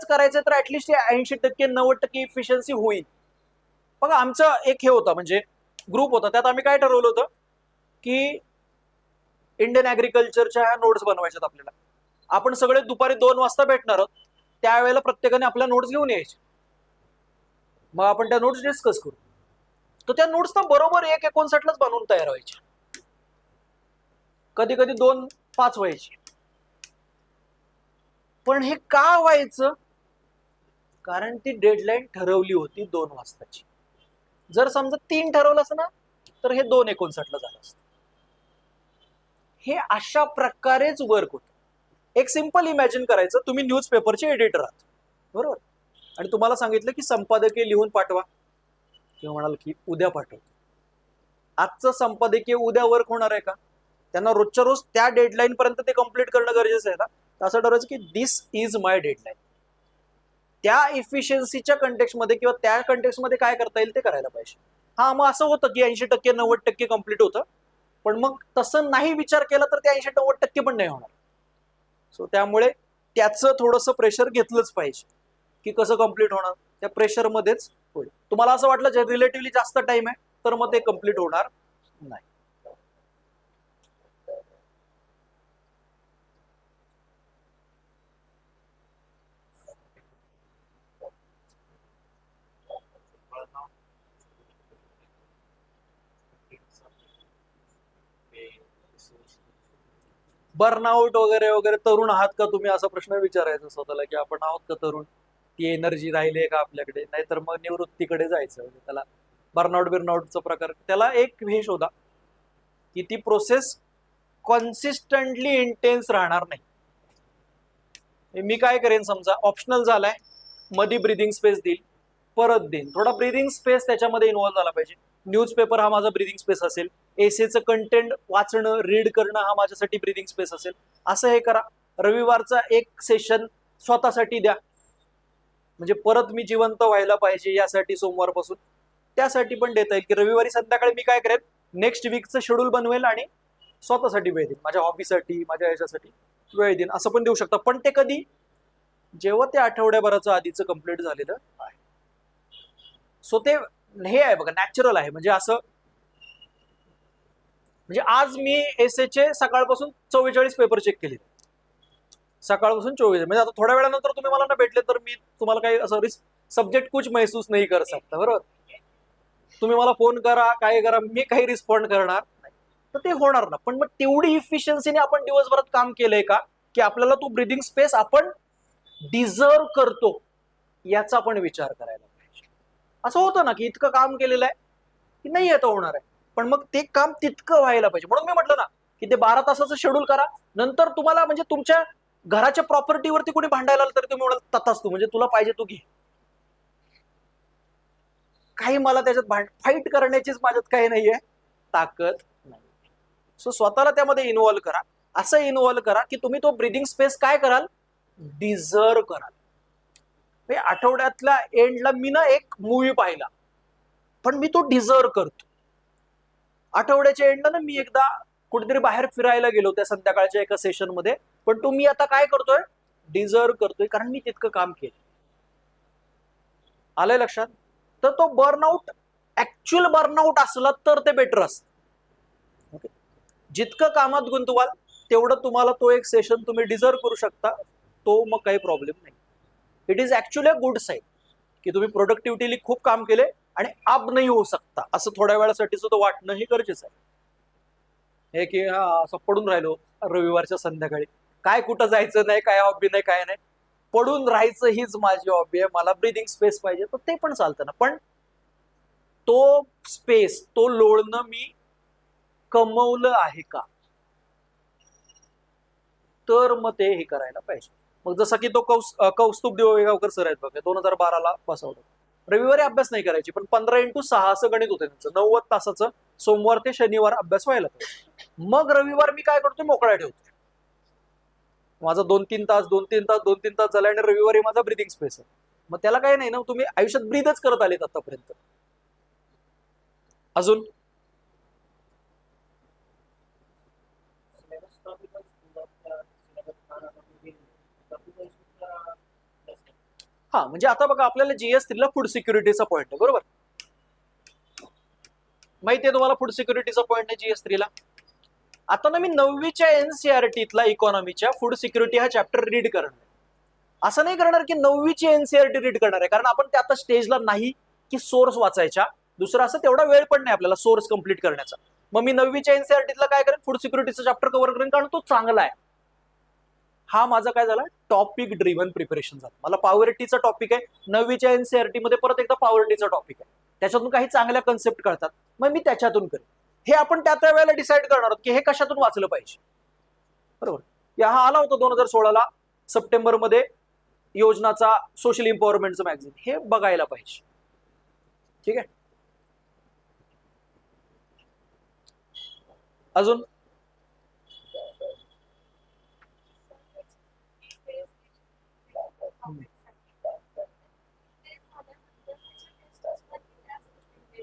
करायचंय तर ऍटलिस्ट 80% 90% इफिशियन्सी होईल. बघा आमचं एक हे होतं म्हणजे ग्रुप होता, त्यात आम्ही काय ठरवलं होतं की इंडियन ऍग्रिकल्चरच्या ह्या नोट्स बनवायच्यात आपल्याला. आपण सगळे दुपारी 2 वाजता भेटणार आहोत, त्यावेळेला प्रत्येकाने आपल्या नोट्स घेऊन यायचे. मग आपण त्या नोट्स डिस्कस करू. तर त्या नोट्स ना बरोबर 1:59लाच बनवून तयार व्हायच्या. कधी कधी 2:05 व्हायची. पण हे का व्हायचं? कारण ती डेडलाईन ठरवली होती 2 वाजताची. जर समजा 3 ठरवलं असं ना तर हे 2:59ला झालं असतं. हे अशा प्रकारेच वर्क होतं. एक सिंपल इमॅजिन करायचं, तुम्ही न्यूजपेपरचे एडिटर आहात बरोबर, आणि तुम्हाला सांगितलं की संपादकीय लिहून पाठवा, किंवा म्हणाल की उद्या पाठवतो. आजचं संपादकीय उद्या वर्क होणार आहे का? त्यांना रोजच्या रोज त्या डेडलाईन पर्यंत ते कम्प्लीट करणं गरजेचं आहे ना. असं ठरवायचं की दिस इज माय डेडलाईन. त्या इफिशियन्सीच्या कंटेक्समध्ये किंवा त्या कंटेक्समध्ये काय करता येईल ते करायला पाहिजे. हा मग असं होतं की 80% 90% कम्प्लीट होतं, पण मग तसं नाही विचार केला तर ते 80-90% पण नाही होणार. सो त्यामुळे त्याचं थोडंसं प्रेशर घेतलंच पाहिजे की कसं कम्प्लीट होणार, त्या प्रेशरमध्येच होईल. तुम्हाला असं वाटलं जे रिलेटिव्हली जास्त टाइम आहे तर मग ते कम्प्लीट होणार नाही. बर्नआउट वगैरे वगैरे, तरुण आहात का तुम्ही असा प्रश्न विचारायचा स्वतःला की आपण आहोत का तरुण, ती एनर्जी राहिली आहे का आपल्याकडे, नाहीतर मग निवृत्तीकडे जायचं. म्हणजे त्याला बिरनाऊटचा प्रकार, त्याला एक हे शोधा की ती प्रोसेस कॉन्सिस्टंटली इंटेन्स राहणार नाही. मी काय करेन, समजा ऑप्शनल झालाय, मधी ब्रिदिंग स्पेस देईल, परत देईन, थोडा ब्रिदिंग स्पेस त्याच्यामध्ये इन्व्हॉल्व झाला पाहिजे. न्यूजपेपर हा माझा ब्रिदिंग स्पेस असेल, एसेचं कंटेंट वाचणं रीड करणं हा माझ्यासाठी ब्रिदिंग स्पेस असेल. असं हे करा. रविवारचा एक सेशन स्वतःसाठी द्या, म्हणजे परत मी जिवंत व्हायला पाहिजे यासाठी सोमवारपासून. त्यासाठी पण देता येईल की रविवारी संध्याकाळी मी काय करेन, नेक्स्ट वीकचं शेड्यूल बनवेल आणि स्वतःसाठी वेळ देईन, माझ्या हॉबीसाठी, माझ्या ह्याच्यासाठी वेळ देईन. असं पण देऊ शकता. पण ते कधी, जेव्हा ते आठवड्याभराचं आधीचं कंप्लीट झालेलं आहे. सो ते हे आहे बघा, नॅचरल आहे. म्हणजे असं, म्हणजे आज मी एसएचे सकाळपासून 44 पेपर चेक केले, सकाळपासून 24. म्हणजे आता थोड्या वेळानंतर तुम्ही मला ना भेटले तर मी तुम्हाला काही असं रिस्क सब्जेक्ट कुछ महसूस नाही कर सकता, बरोबर. तुम्ही मला फोन करा, काय करा, मी काही रिस्पॉन्ड करणार नाही, तर ते होणार ना. पण मग तेवढी इफिशियन्सीने आपण दिवसभरात काम केलंय का की आपल्याला तो ब्रिदिंग स्पेस आपण डिझर्व करतो, याचा पण विचार करायला पाहिजे. असं होतं ना की इतकं काम केलेलं आहे की नाही येतं होणार आहे, पण मग ते काम तितकं व्हायला पाहिजे. म्हणून मी म्हटलं ना की ते 12 तासाचं शेड्यूल करा. नंतर तुम्हाला म्हणजे तुमच्या घराच्या प्रॉपर्टीवरती कोणी भांडायला आलं तरी तुम्ही म्हणाल तथाच तू, म्हणजे तुला पाहिजे तू घे, काही मला त्याच्यात फाईट करण्याचीच माझ्यात काही नाहीये ताकद नाही. सो स्वतःला त्यामध्ये इन्व्हॉल्व करा. असं इन्व्हॉल्व करा की तुम्ही तो ब्रिदिंग स्पेस काय कराल, डिझर्व कराल. आठवड्यातल्या एंडला मी ना एक मूवी पाहिला, पण मी तो डिझर्व करतो. आठवड्याच्या एंडला ना मी एकदा कुठेतरी बाहेर फिरायला गेलो त्या संध्याकाळच्या एका सेशन मध्ये, पण तो मी आता काय करतोय, डिझर्व करतोय, कारण मी तितकं काम केलं. आलंय लक्षात? तर तो बर्नआउट, ऍक्च्युअल बर्नआउट असला तर ते बेटर असतं. जितकं कामात गुंतवाल तेवढं तुम्हाला तो एक सेशन तुम्ही डिझर्व करू शकता, तो मग काही प्रॉब्लेम नाही. It is actually a good sign की तुम्ही प्रोडक्टिव्हिटीली खूप काम केले आणि अब नाही होऊ शकता असं थोड्या वेळासाठी सुद्धा वाटणं हे गरजेचं आहे. हे की हा असं पडून राहिलो रविवारच्या संध्याकाळी, काय कुठं जायचं नाही, काय हॉबी नाही, काय नाही, पडून राहायचं हीच माझी हॉबी आहे, मला ब्रीदिंग स्पेस पाहिजे, तर ते पण चालतं ना. पण तो स्पेस, तो लोळणं मी कमवलं आहे का, तर मग ते हे करायला पाहिजे. मग जसं की तो कौस्तुभ दिवेगावकर सर आहेत बघा, 2012ला पास आउट. रविवारी अभ्यास नाही करायची, पण 15x6 असं गणित होतं त्यांचं, 90 तासाचं सोमवार ते शनिवार अभ्यास व्हायला पाहिजे. मग रविवार मी काय करतो, मोकळा ठेवतो. माझा 2-3 तास 2-3 तास झाला आणि रविवारी माझा ब्रिदिंग स्पेस आहे. मग त्याला काय नाही ना, तुम्ही आयुष्यात ब्रीदच करत आलेत आतापर्यंत. अजून हा, म्हणजे आता बघा आपल्याला GS3 ला फूड सिक्युरिटीचा पॉईंट आहे, बरोबर. माहितीये तुम्हाला फूड सिक्युरिटीचा पॉईंट आहे GS3 ला. आता ना मी 9वीच्या NCERTतला इकॉनॉमीच्या फूड सिक्युरिटी हा चॅप्टर रीड करणार. असं नाही करणार की 9वीची NCERT रीड करणार आहे, कारण आपण त्या आता स्टेजला नाही की सोर्स वाचायच्या. दुसरं असं तेवढा वेळ पण नाही आपल्याला सोर्स कंप्लीट करण्याचा. मग मी 9वीच्या NCERTतला काय करेन, फूड सिक्युरिटीचा चॅप्टर कव्हर करेन, कारण तो चांगला आहे. हा माझा काय झाला, टॉपिक ड्रिव्हन प्रिपरेशन झाला. मला पॉवर्टीचा टॉपिक आहे 9वीच्या NCERT मध्ये, परत एकदा पॉवर्टीचा टॉपिक आहे, त्याच्यातून काही चांगल्या कन्सेप्ट कळतात, मग मी त्याच्यातून करेन. हे आपण त्या वेळेला डिसाईड करणार आहोत की हे कशातून वाचलं पाहिजे, बरोबर. या हा आला होता 2016ला सप्टेंबरमध्ये योजनाचा सोशल इम्पॉवरमेंटचा मॅगझिन, हे बघायला पाहिजे. ठीक आहे. अजून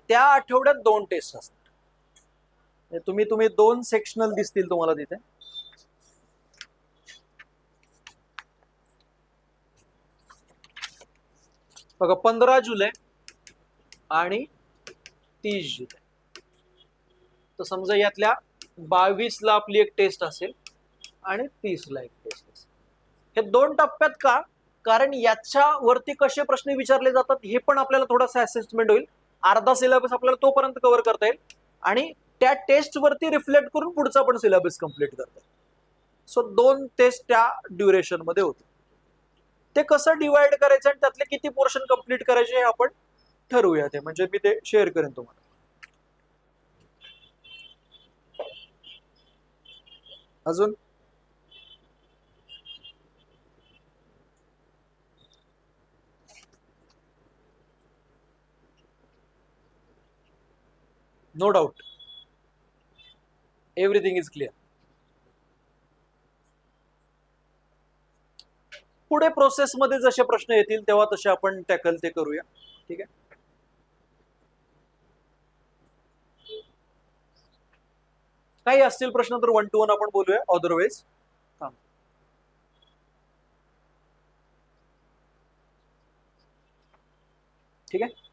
त्या आठवड्यात 2 टेस्ट असतात. तुम्ही 2 सेक्शनल दिसतील तुम्हाला तिथे. बघा 15 जुलै आणि 30 जुलै. तर समजा यातल्या 22ला आपली एक टेस्ट असेल आणि 30ला एक टेस्ट असेल. हे 2 टप्प्यात का, कारण याच्यावरती कसे प्रश्न विचारले जातात हे पण आपल्याला थोडासा असेसमेंट होईल. अर्धा सिलेबस आपल्याला तोपर्यंत कव्हर करता येईल आणि त्या टेस्ट वरती रिफ्लेक्ट करून पुढचा पण सिलेबस कम्प्लीट करता येईल. सो 2 टेस्ट त्या ड्युरेशन मध्ये होते. ते कसं डिवाइड करायचं आणि त्यातले किती पोर्शन कम्प्लीट करायचे हे आपण ठरवूया. ते म्हणजे मी ते शेअर करेन तुम्हाला. अजून no doubt, everything is clear. पुढे प्रोसेसमध्ये जसे प्रश्न येतील तेव्हा तसे आपण टॅकल ते करूया. ठीक आहे. काही असतील प्रश्न तर 1 to 1 आपण बोलूया, अदरवाईज ठीक आहे.